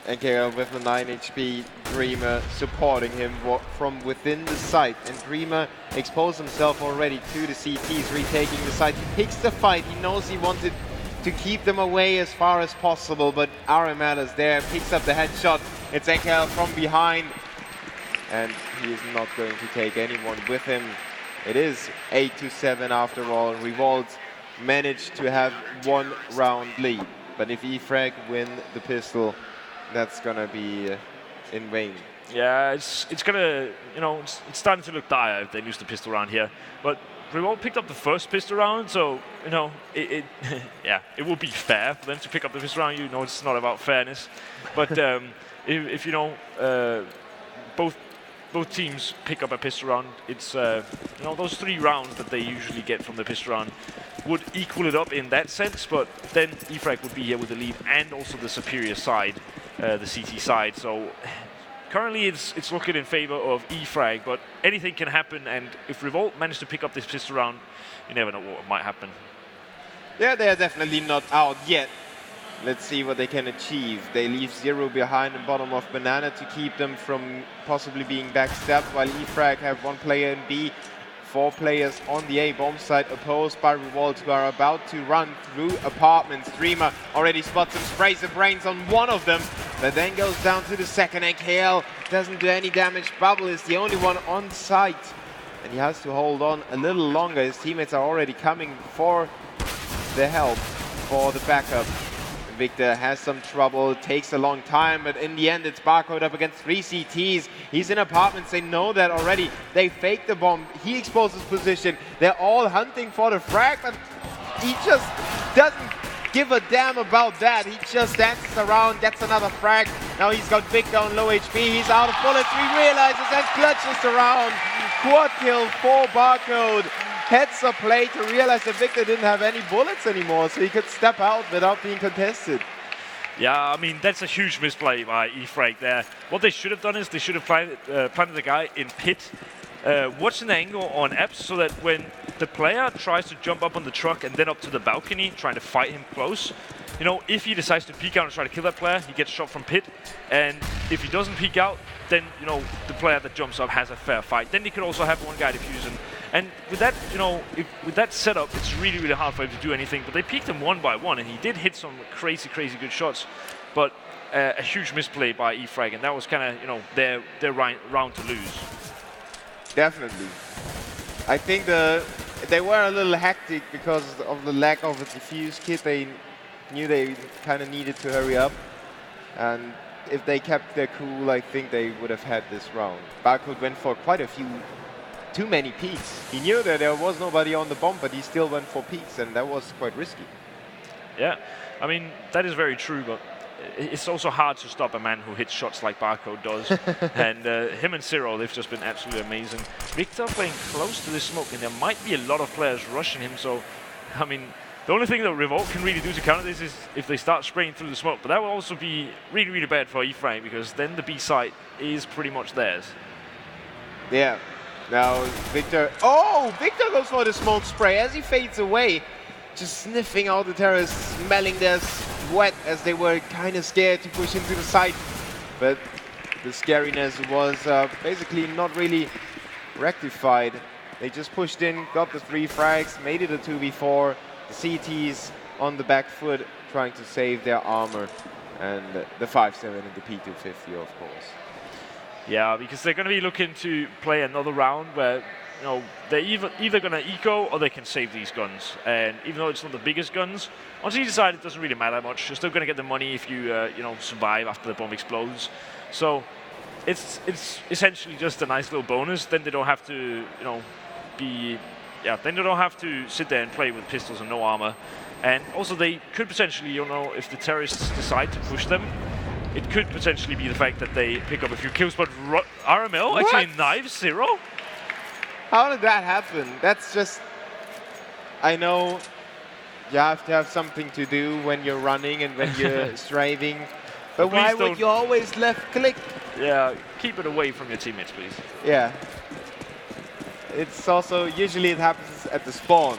NKL with the 9 HP, Dreamer supporting him from within the site. And Dreamer exposed himself already to the CTs, retaking the site. He picks the fight. He knows he wanted to keep them away as far as possible, but RML is there, picks up the headshot. It's NKL from behind, and he is not going to take anyone with him. It is 8-7 after all. Revolt managed to have 1 round lead, but if E-Frag win the pistol, that's gonna be in vain. Yeah, it's gonna, it's starting to look dire if they lose the pistol round here. But Revolt picked up the first pistol round, so it will be fair for them to pick up the pistol round. It's not about fairness, but if both teams pick up a pistol round, it's those 3 rounds that they usually get from the pistol round would equal it up in that sense, but then E-Frag would be here with the lead and also the superior side, the CT side. So currently it's looking in favor of E-Frag, but anything can happen, and if Revolt manage to pick up this pistol round, you never know what might happen. Yeah, they are definitely not out yet. Let's see what they can achieve. They leave 0 behind the bottom of Banana to keep them from possibly being backstabbed, while E-Frag have 1 player in B, 4 players on the A bomb site, opposed by Revolt, who are about to run through apartments. Dreamer already spots him, sprays the brains on one of them, but then goes down to the second. NKL doesn't do any damage. Bubble is the only one on site, and he has to hold on a little longer. His teammates are already coming for the help, for the backup. Victor has some trouble, takes a long time, but in the end it's Barcode up against 3 CTs. He's in apartments, they know that already. They fake the bomb, he exposes position. They're all hunting for the frag, but he just doesn't give a damn about that. He just dances around, gets another frag. Now he's got Victor on low HP, he's out of bullets. He realizes and clutches around. Quad kill for Barcode. Heads up play to realize that Victor didn't have any bullets anymore, so he could step out without being contested. Yeah, I mean, that's a huge misplay by E-Frag there. What they should have done is they should have planted the guy in pit, watching the angle on apps so that when the player tries to jump up on the truck and then up to the balcony, trying to fight him close, if he decides to peek out and try to kill that player, he gets shot from pit. And if he doesn't peek out, then, the player that jumps up has a fair fight. Then he could also have 1 guy defusing. And with that, with that setup, it's really, really hard for him to do anything. But they peeked him 1 by 1, and he did hit some crazy, crazy good shots. But a huge misplay by E-Frag, and that was kind of, their round to lose. Definitely. I think they were a little hectic because of the lack of a defuse kit. They knew they kind of needed to hurry up, and if they kept their cool, I think they would have had this round. Barcode went for quite a few, too many peaks. He knew that there was nobody on the bomb, but he still went for peaks, and that was quite risky. Yeah, I mean, that is very true, but it's also hard to stop a man who hits shots like Barcode does. And him and Zero, they've just been absolutely amazing. Victor playing close to this smoke, and there might be a lot of players rushing him. So, I mean, the only thing that Revolte can really do to counter this is if they start spraying through the smoke. But that will also be really, really bad for E-Frag, because then the B site is pretty much theirs. Yeah. Now Victor. Oh, Victor goes for the smoke spray as he fades away, just sniffing out the terrorists, smelling their sweat as they were kind of scared to push into the site. But the scariness was basically not really rectified. They just pushed in, got the 3 frags, made it a 2v4. The CTs on the back foot, trying to save their armor, and the 5-7 and the P250, of course. Yeah, because they're going to be looking to play another round where, you know, they're either going to eco or they can save these guns. And even though it's not the biggest guns, on CT side it doesn't really matter much. You're still going to get the money if you, you know, survive after the bomb explodes. So it's essentially just a nice little bonus. Then they don't have to, you know, then they don't have to sit there and play with pistols and no armor. And also they could potentially, you know, if the terrorists decide to push them, it could potentially be the fact that they pick up a few kills, but RML actually knives Zero? How did that happen? That's just... I know you have to have something to do when you're running and when you're strafing, but why would you always left click? Yeah, keep it away from your teammates, please. Yeah. It's also, usually it happens at the spawn,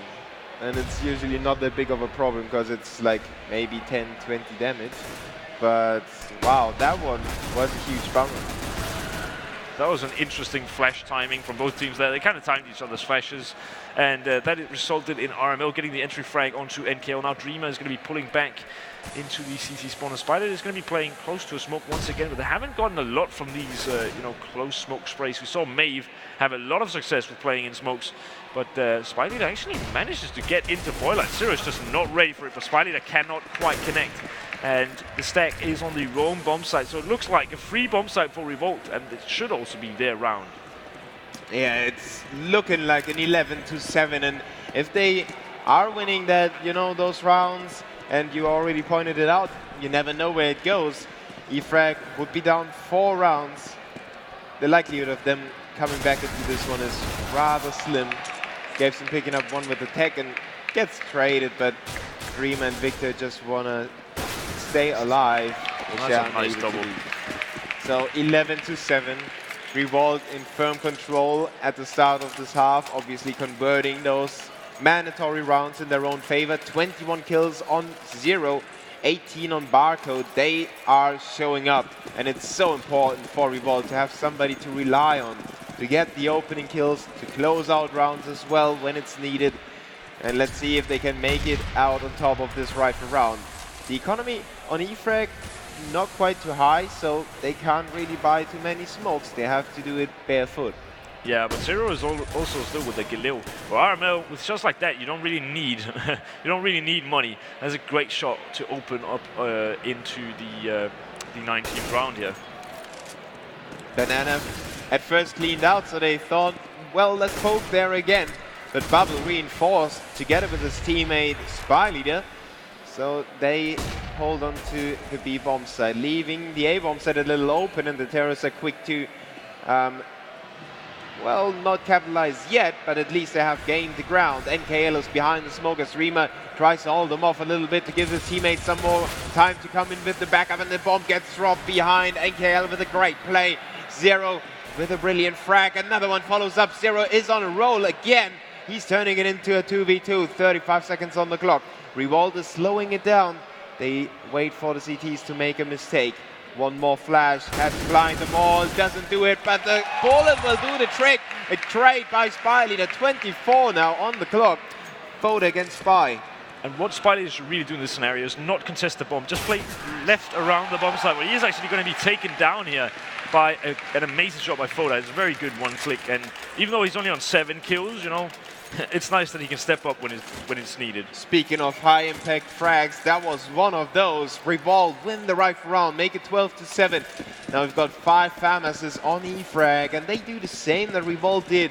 and it's usually not that big of a problem because it's like maybe 10, 20 damage. But wow, that one was a huge bummer. That was an interesting flash timing from both teams there. They kind of timed each other's flashes, and that resulted in RML getting the entry frag onto NKL. Now Dreamer is going to be pulling back into the CT spawner. Spider is going to be playing close to a smoke once again, but they haven't gotten a lot from these, you know, close smoke sprays. We saw Maeve have a lot of success with playing in smokes, but Spyleader actually manages to get into Boiler. Zero is just not ready for it, but Spyleader cannot quite connect. And the stack is on the wrong bomb site, so it looks like a free bomb site for Revolt, and it should also be their round. Yeah, it's looking like an 11-7, and if they are winning that, you know, those rounds, and you already pointed it out, you never know where it goes. E-Frag would be down 4 rounds. The likelihood of them coming back into this one is rather slim. Gabson picking up one with the tech and gets traded, but Dream and Victor just want to stay alive. Which That's a nice double. So 11-7. Revolt in firm control at the start of this half, obviously converting those mandatory rounds in their own favor. 21 kills on Zero, 18 on Barcode. They are showing up, and it's so important for Revolt to have somebody to rely on, to get the opening kills, to close out rounds as well when it's needed. And let's see if they can make it out on top of this rifle round. The economy on E-Frag not quite too high, so they can't really buy too many smokes. They have to do it barefoot. Yeah, but Zero is also still with the Galil. For RML, with shots like that, you don't really need you don't really need money. That's a great shot to open up into the 19th round here. Banana at first cleaned out, so they thought, well, let's poke there again. But Bubble reinforced together with his teammate Spyleader. So they hold on to the B bomb side, leaving the A bomb side a little open, and the terrorists are quick to, well, not capitalize yet, but at least they have gained the ground. NKL is behind the smoke as Rima tries to hold them off a little bit to give his teammates some more time to come in with the backup, and the bomb gets dropped behind. NKL with a great play. Zero with a brilliant frag. Another one follows up. Zero is on a roll again. He's turning it into a 2v2. 35 seconds on the clock. Revolt is slowing it down. They wait for the CTs to make a mistake. One more flash, has to blind them all, doesn't do it, but the bullet will do the trick. A trade by Spyleader, 24 now on the clock. Vote against Spy. And what Spyleader should really do in this scenario is not contest the bomb, just play left around the bomb site, where he is actually going to be taken down here by an amazing shot by Foda. It's a very good one click, and even though he's only on 7 kills, you know, it's nice that he can step up when it's needed. Speaking of high impact frags, that was one of those. Revolt win the rifle round, make it 12-7. Now we've got 5 FAMASs on E-Frag, and they do the same that Revolt did.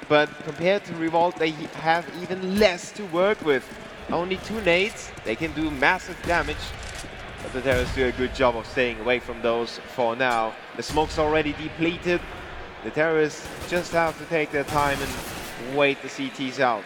But compared to Revolt, they have even less to work with. Only 2 nades, they can do massive damage. But the Terrors do a good job of staying away from those for now. The smoke's already depleted. The Terrors just have to take their time and wait the CTs out.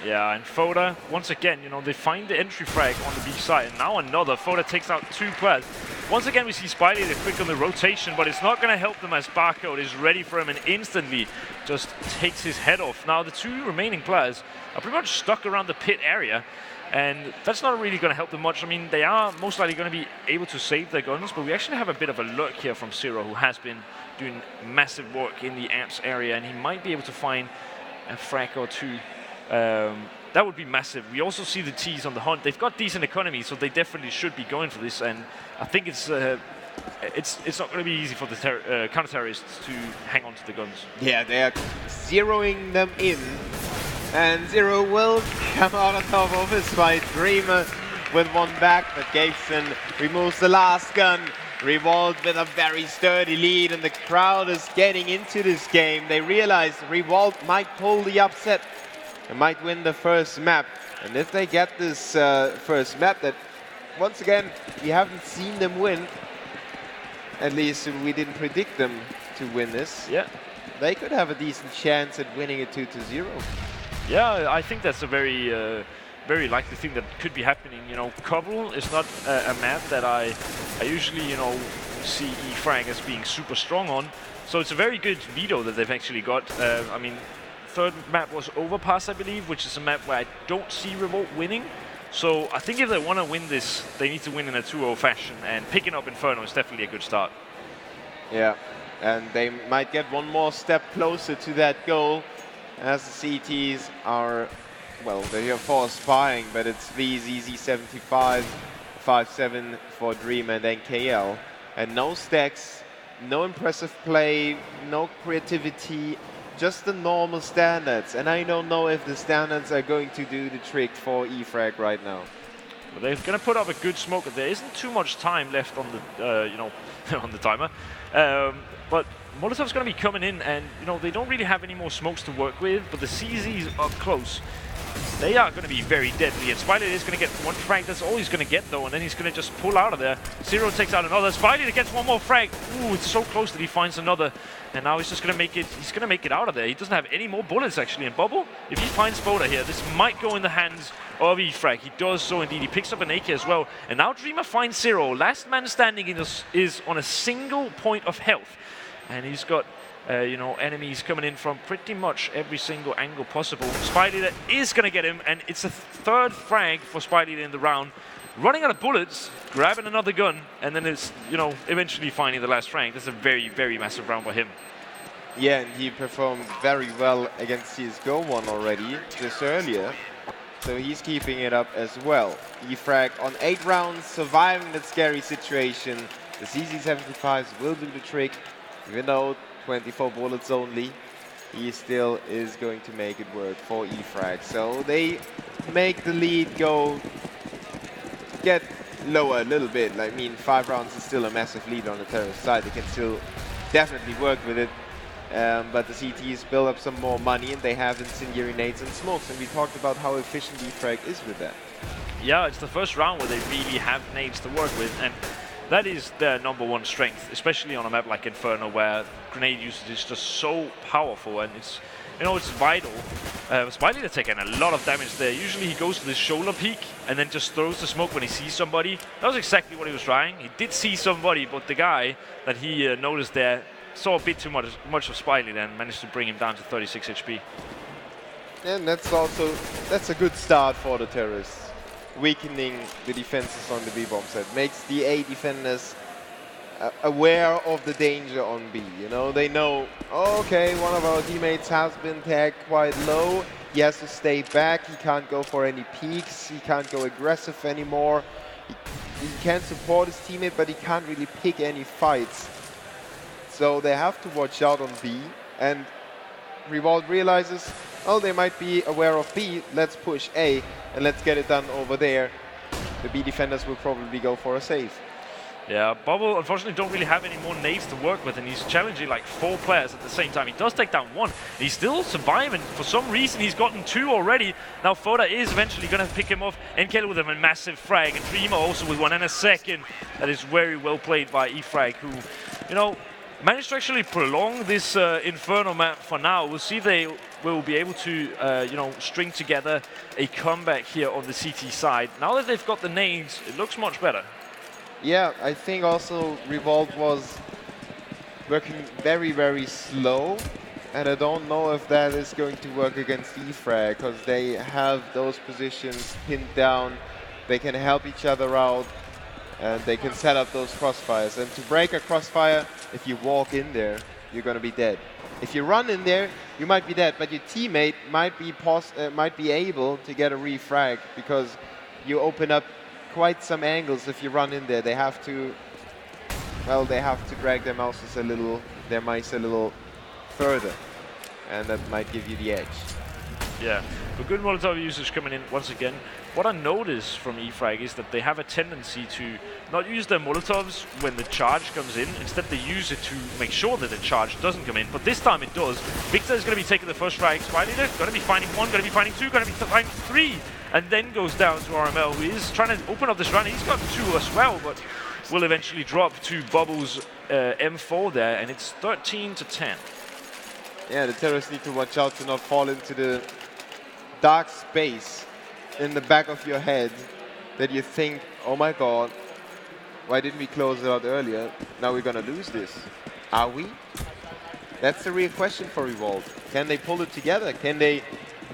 Yeah, and Foda, once again, you know, they find the entry frag on the B side, and now another. Foda takes out 2 players. Once again, we see Spidey, they're quick on the rotation, but it's not going to help them as Barcode is ready for him and instantly just takes his head off. Now, the 2 remaining players are pretty much stuck around the pit area, and that's not really going to help them much. I mean, they are most likely going to be able to save their guns, but we actually have a bit of a lurk here from Zero, who has been doing massive work in the amps area, and he might be able to find a frag or 2. That would be massive. We also see the T's on the hunt. They've got decent economy, so they definitely should be going for this. And I think it's not going to be easy for the counter-terrorists to hang on to the guns. Yeah, they are zeroing them in, and Zero will come out on top of his fight. Dreamer with 1 back, but Gabeson removes the last gun. Revolte with a very sturdy lead, and the crowd is getting into this game. They realize Revolte might pull the upset and might win the first map. And if they get this first map that, once again, we haven't seen them win, at least we didn't predict them to win this, yeah, they could have a decent chance at winning it 2-0. Yeah, I think that's a very very likely thing that could be happening. You know, Cobble is not a map that I usually, you know, see E-Frag as being super strong on. So it's a very good veto that they've actually got. I mean, third map was Overpass, I believe, which is a map where I don't see Revolt winning. So I think if they want to win this, they need to win in a 2-0 fashion, and picking up Inferno is definitely a good start. Yeah, and they might get one more step closer to that goal, as the CTs are, well, they are for spying, but it's VZZ75, 5-7 for Dream and NKL. And no stacks, no impressive play, no creativity, just the normal standards. And I don't know if the standards are going to do the trick for E-Frag right now. Well, they're going to put up a good smoke. There isn't too much time left on the, you know, on the timer. But Molotov's going to be coming in, and you know they don't really have any more smokes to work with. But the CZs up close, they are going to be very deadly. And Spidey is going to get 1 frag. That's all he's going to get though, and then he's going to just pull out of there. Zero takes out another. Spidey gets 1 more frag. Ooh, it's so close that he finds another, and now he's just going to make it. He's going to make it out of there. He doesn't have any more bullets actually. And Bubble, if he finds Foda here, this might go in the hands of E-Frag. He does so indeed. He picks up an AK as well, and now Dreamer finds Zero. Last man standing is on a single point of health. And he's got, you know, enemies coming in from pretty much every single angle possible. Spidey that is going to get him, and it's a 3rd frag for Spidey in the round. Running out of bullets, grabbing another gun, and then it's, you know, eventually finding the last frag. That's a very, very massive round for him. Yeah, and he performed very well against CSGO 1 already, just earlier. So he's keeping it up as well. E-Frag on 8 rounds, surviving that scary situation. The CZ75s will do the trick. Even though 24 bullets only, he still is going to make it work for E-Frag. So they make the lead get lower a little bit. I mean, 5 rounds is still a massive lead on the terrorist side. They can still definitely work with it. But the CTs build up some more money, and they have incendiary nades and smokes. And we talked about how efficient E-Frag is with that. Yeah, it's the first round where they really have nades to work with, and that is their #1 strength, especially on a map like Inferno, where grenade usage is just so powerful, and it's, you know, it's vital. Spidey is taking a lot of damage there. Usually he goes to this shoulder peak and then just throws the smoke when he sees somebody. That was exactly what he was trying. He did see somebody, but the guy that he noticed there saw a bit too much of Spidey and managed to bring him down to 36 HP. And that's a good start for the terrorists. Weakening the defenses on the B-bomb side makes the A defenders aware of the danger on B. You know, they know, oh, okay, one of our teammates has been tagged quite low. He has to stay back. He can't go for any peeks. He can't go aggressive anymore. He can support his teammate, but he can't really pick any fights. So they have to watch out on B. And Revolt realizes, oh, they might be aware of B. Let's push A and let's get it done over there. The B defenders will probably go for a save. Yeah, Bubble unfortunately don't really have any more nades to work with, and he's challenging like 4 players at the same time. He does take down 1. He's still surviving. For some reason, he's gotten 2 already. Now Foda is eventually going to pick him off. Enkel with a massive frag, and Dreamer also with 1 and a second. That is very well played by E-Frag, who, you know, managed to actually prolong this Inferno map for now. We'll see if they will be able to, you know, string together a comeback here on the CT side. Now that they've got the nades, it looks much better. Yeah, I think also Revolte was working very, very slow, and I don't know if that is going to work against E-Frag, because they have those positions pinned down, they can help each other out, and they can set up those crossfires. And to break a crossfire, if you walk in there, you're going to be dead. If you run in there, you might be dead, but your teammate might be able to get a refrag, because you open up quite some angles if you run in there. They have to, well, they have to drag their mice a little further, and that might give you the edge. Yeah, but good Molotov usage coming in once again. What I notice from E-Frag is that they have a tendency to not use their Molotovs when the charge comes in. Instead, they use it to make sure that the charge doesn't come in. But this time it does. Victor is going to be taking the first frag. Spyleader going to be finding 1, going to be finding 2, going to be finding 3. And then goes down to RML, who is trying to open up this run. He's got 2 as well, but will eventually drop to Bubble's M4 there. And it's 13-10. Yeah, the terrorists need to watch out to not fall into the dark space in the back of your head that you think, oh my god, why didn't we close it out earlier? Now we're gonna lose this. Are we? That's the real question for Revolt. Can they pull it together? Can they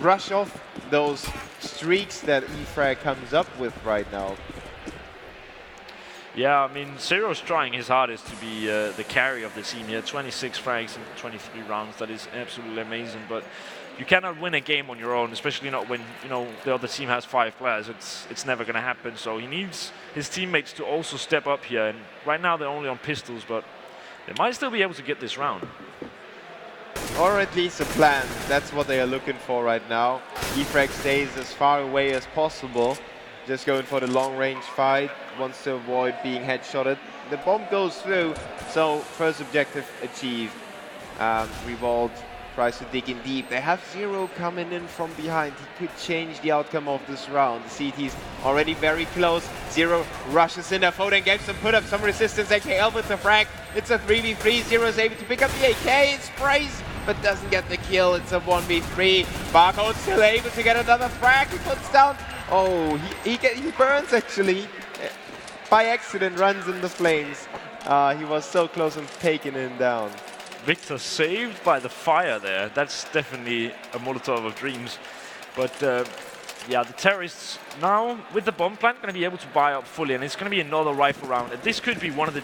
brush off those streaks that E-Frag comes up with right now? Yeah, I mean, Zero's trying his hardest to be the carry of the team here. 26 frags in 23 rounds. That is absolutely amazing, but you cannot win a game on your own, especially not when, you know, the other team has 5 players. It's never going to happen. So he needs his teammates to also step up here. And right now they're only on pistols, but they might still be able to get this round. Or at least a plan. That's what they are looking for right now. E-Frag stays as far away as possible. Just going for the long-range fight. Wants to avoid being headshotted. The bomb goes through, so first objective achieved. Revolt tries to dig in deep. They have Zero coming in from behind. He could change the outcome of this round. The CT's already very close. Zero rushes in there. Foden gets some put up, some resistance. AKL with the frag. It's a 3v3. Zero is able to pick up the AK. It sprays, but doesn't get the kill. It's a 1v3. Barcode still able to get another frag. He puts down. Oh, he burns actually. By accident, runs in the flames. He was so close and taking him down. Victor saved by the fire there. That's definitely a Molotov of dreams. But yeah, the terrorists now with the bomb plant going to be able to buy up fully, and it's going to be another rifle round. And this could be one of the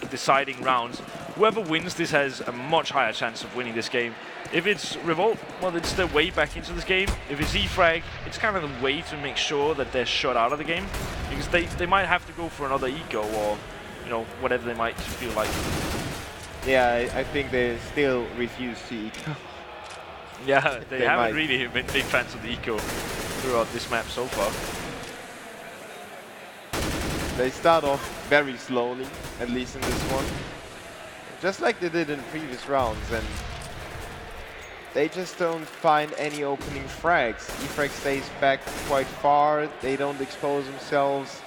deciding rounds. Whoever wins this has a much higher chance of winning this game. If it's Revolt, well, it's their way back into this game. If it's E-Frag, it's kind of the way to make sure that they're shut out of the game, because they might have to go for another eco or, you know, whatever they might feel like. Yeah, I think they still refuse to eco. Yeah, they haven't really been big fans of the eco throughout this map so far. They start off very slowly, at least in this one. Just like they did in previous rounds, and they just don't find any opening frags. E-Frag stays back quite far, they don't expose themselves,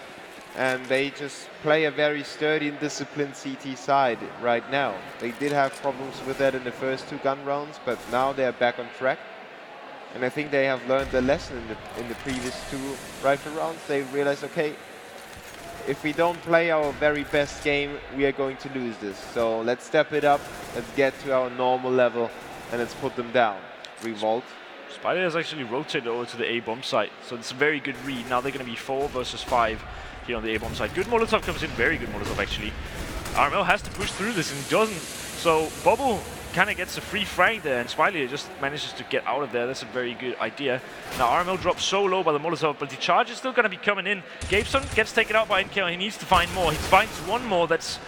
and they just play a very sturdy and disciplined CT side right now. They did have problems with that in the first 2 gun rounds, but now they are back on track. And I think they have learned the lesson in the previous 2 rifle rounds. They realized, okay, if we don't play our very best game, we are going to lose this. So let's step it up, let's get to our normal level, and let's put them down. Revolt. Spider has actually rotated over to the A-bomb site, so it's a very good read. Now they're going to be 4 versus 5 here on the A-bomb side. Good Molotov comes in, very good Molotov actually. RML has to push through this and doesn't. So Bubble kind of gets a free frag there, and Spiley just manages to get out of there. That's a very good idea. Now RML drops so low by the Molotov, but the charge is still going to be coming in. Gabeson gets taken out by NK. He needs to find more. He finds 1 more. That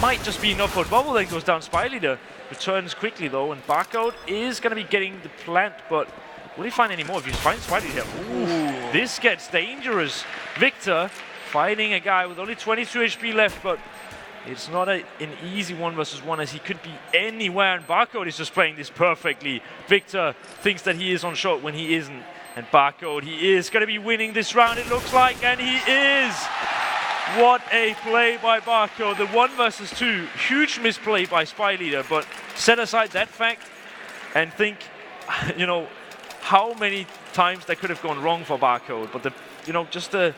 might just be enough for Bubble. Then goes down. Spiley there returns quickly though, and Barcode is going to be getting the plant, but will he find any more? If he finds Spiley here, ooh, this gets dangerous. Victor fighting a guy with only 22 HP left, but it's not an easy 1v1 as he could be anywhere, and Barcode is just playing this perfectly. Victor thinks that he is on shot when he isn't, and Barcode, he is going to be winning this round, it looks like, and he is! What a play by Barcode, the 1v2, huge misplay by Spy Leader, but set aside that fact and think, you know, how many times that could have gone wrong for Barcode, but just the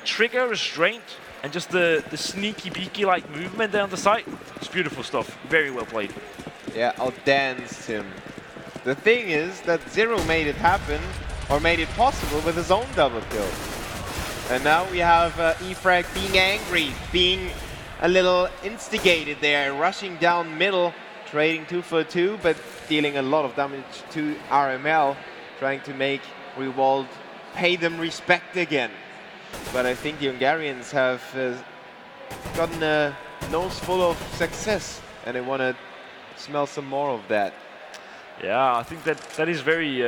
trigger restraint and just the sneaky beaky like movement there on the side, it's beautiful stuff, very well played. Yeah, outdanced him. The thing is that Zero made it happen, or made it possible with his own double kill. And now we have E-Frag being angry, being a little instigated there, rushing down middle, trading 2 for 2, but dealing a lot of damage to RML, trying to make Revolte pay them respect again. But I think the Hungarians have gotten a nose full of success, and they want to smell some more of that. Yeah, I think that is very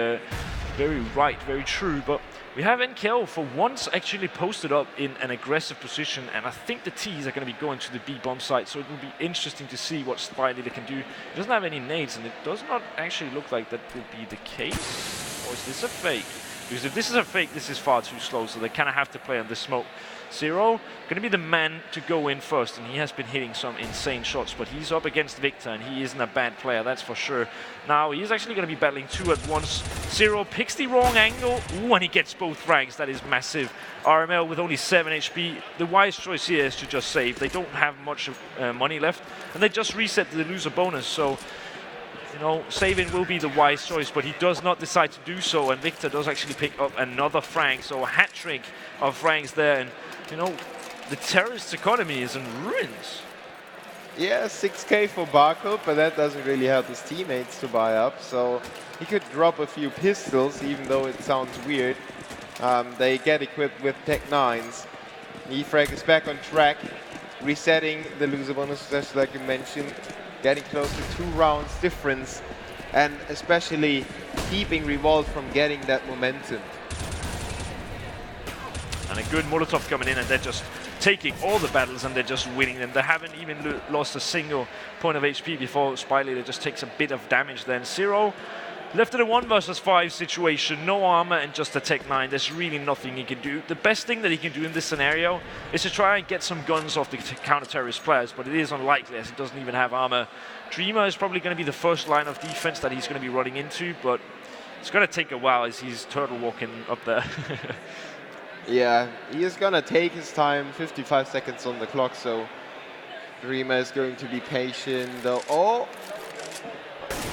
right, very true, but we have NKL for once actually posted up in an aggressive position, and I think the T's are going to be going to the B bomb site, so it will be interesting to see what Spy Leader can do. He doesn't have any nades, and it does not actually look like that will be the case. Or is this a fake? Because if this is a fake, this is far too slow, so they kind of have to play on the smoke. Zero going to be the man to go in first, and he has been hitting some insane shots, but he's up against Victor, and he isn't a bad player, that's for sure. Now he's actually going to be battling 2 at once. Zero picks the wrong angle, ooh, and he gets both frags, that is massive. RML with only 7 HP, the wise choice here is to just save. They don't have much money left, and they just reset the loser bonus, so you know, saving will be the wise choice, but he does not decide to do so, and Victor does actually pick up another frag, so a hat trick of frags there, and you know, the terrorist economy is in ruins. Yeah, 6k for Barcode, but that doesn't really help his teammates to buy up, so he could drop a few pistols, even though it sounds weird. They get equipped with Tech 9s. E-Frag is back on track, resetting the loser bonus, just like you mentioned, getting close to 2 rounds difference, and especially keeping Revolte from getting that momentum. And a good Molotov coming in, and they're just taking all the battles and they're just winning them. They haven't even lost a single point of HP before Spy Leader just takes a bit of damage then. Zero left in a 1 versus 5 situation, no armor and just a Tech 9. There's really nothing he can do. The best thing that he can do in this scenario is to try and get some guns off the counter-terrorist players, but it is unlikely as he doesn't even have armor. Dreamer is probably going to be the first line of defense that he's going to be running into, but it's going to take a while as he's turtle walking up there. Yeah, he is gonna take his time, 55 seconds on the clock, so Dreamer is going to be patient though. Oh!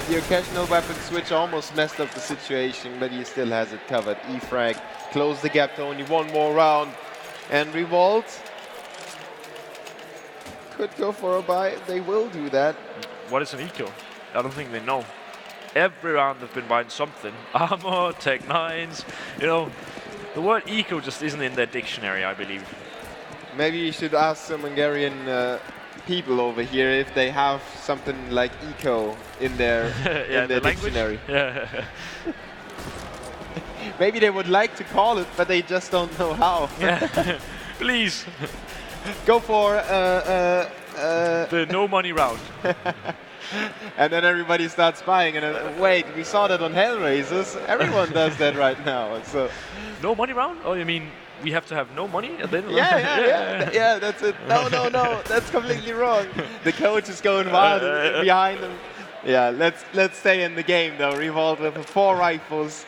The occasional weapon switch almost messed up the situation, but he still has it covered. E-Frag close the gap to only 1 more round, and Revolte could go for a buy. They will do that. What is an eco? I don't think they know. Every round they've been buying something. Armor, Tech 9s, you know. The word eco just isn't in their dictionary, I believe. Maybe you should ask some Hungarian people over here if they have something like eco in their, yeah, in their dictionary. Yeah. Maybe they would like to call it, but they just don't know how. Yeah. Please. Go for the no money round. And then everybody starts buying, and wait, we saw that on Hellraisers. Everyone does that right now. So no money round? Oh, you mean we have to have no money? And then yeah, that's it. No, that's completely wrong. The coach is going wild behind them. Yeah, let's stay in the game though. Revolte with 4 rifles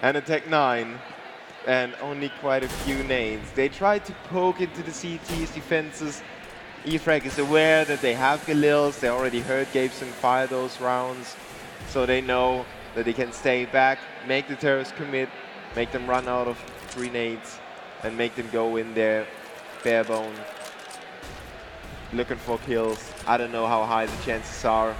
and a Tech 9, and only quite a few nades. They tried to poke into the CT's defenses. E-Frag is aware that they have Galils. They already heard Gabeson fire those rounds, so they know that they can stay back, make the terrorists commit, make them run out of grenades, and make them go in there bare bone, looking for kills. I don't know how high the chances are.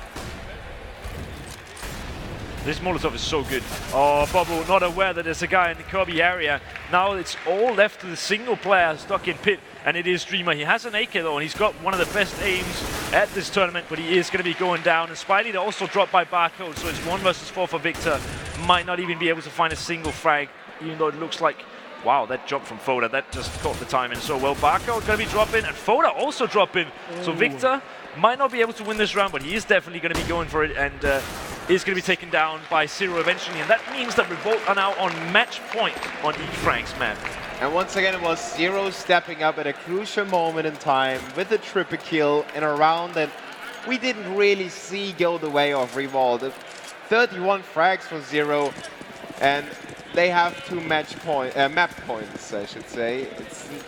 This Molotov is so good. Oh, Bubble not aware that there's a guy in the Kirby area. Now it's all left to the single player stuck in pit, and it is Dreamer. He has an AK though, and he's got one of the best aims at this tournament, but he is going to be going down. And Spidey also dropped by Barcode, so it's 1 versus 4 for Victor. Might not even be able to find a single frag, even though it looks like Wow, that jump from Foda, that just caught the timing so well. Barco going to be dropping, and Foda also dropping. So Victor might not be able to win this round, but he is definitely going to be going for it, and is going to be taken down by Zero eventually. And that means that Revolte are now on match point on E-Frag's map. And once again, it was Zero stepping up at a crucial moment in time with a triple kill in a round that we didn't really see go the way of Revolte. 31 frags for Zero, and they have 2 map points, I should say.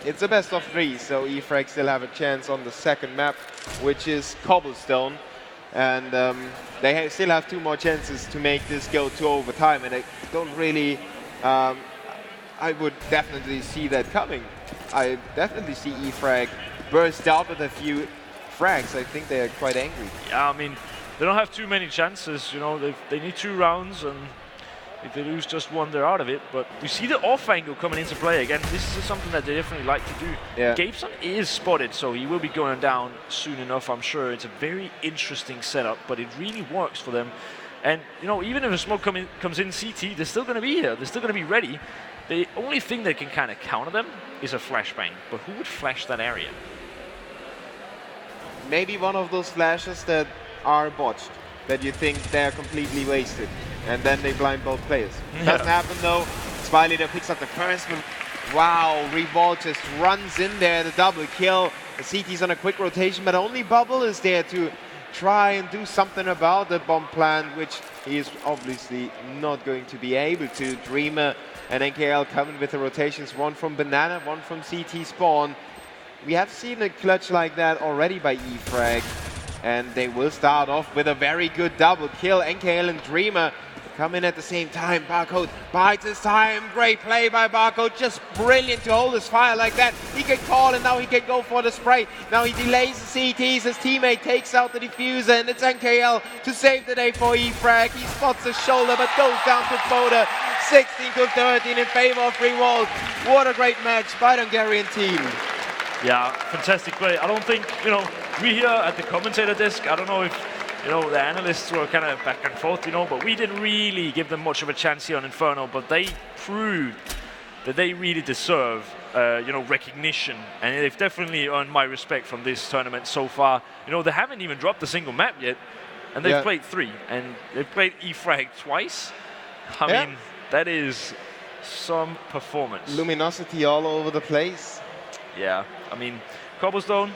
It's a best of 3, so E-Frag still have a chance on the second map, which is Cobblestone. And they still have 2 more chances to make this go to overtime, and I don't really... I would definitely see that coming. I definitely see E-Frag burst out with a few frags. I think they are quite angry. Yeah, I mean, they don't have too many chances. You know, they need 2 rounds, and if they lose just 1, they're out of it. But we see the off angle coming into play again. This is something that they definitely like to do. Yeah. Gabeson is spotted, so he will be going down soon enough, I'm sure. It's a very interesting setup, but it really works for them. And, you know, even if a smoke comes in CT, they're still going to be here. They're still going to be ready. The only thing that can kind of counter them is a flashbang. But who would flash that area? Maybe one of those flashes that are botched, that you think they're completely wasted, and then they blind both players. Doesn't happen though. Spy Leader picks up the first one. Wow, Revolte just runs in there, the double kill. The CT's on a quick rotation, but only Bubble is there to try and do something about the bomb plan, which he is obviously not going to be able to. Dreamer and NKL coming with the rotations, 1 from Banana, 1 from CT spawn. We have seen a clutch like that already by E-Frag, and they will start off with a very good double kill. NKL and Dreamer come in at the same time. Barcode bites his time. Great play by Barcode. Just brilliant to hold his fire like that. He can call, and now he can go for the spray. Now he delays the CTs. His teammate takes out the diffuser, and it's NKL to save the day for E-Frag. He spots the shoulder, but goes down to Foda. 16-13 in favor of Revolte. What a great match by the Hungarian team. Yeah, fantastic play. I don't think, you know, we here at the commentator desk, I don't know if, you know, the analysts were kind of back and forth, you know, but we didn't really give them much of a chance here on Inferno, but they proved that they really deserve, you know, recognition, and they've definitely earned my respect from this tournament so far. You know, they haven't even dropped a single map yet, and they've played 3, and they've played E-Frag twice. I mean, that is some performance. Luminosity all over the place. Yeah, I mean, Cobblestone,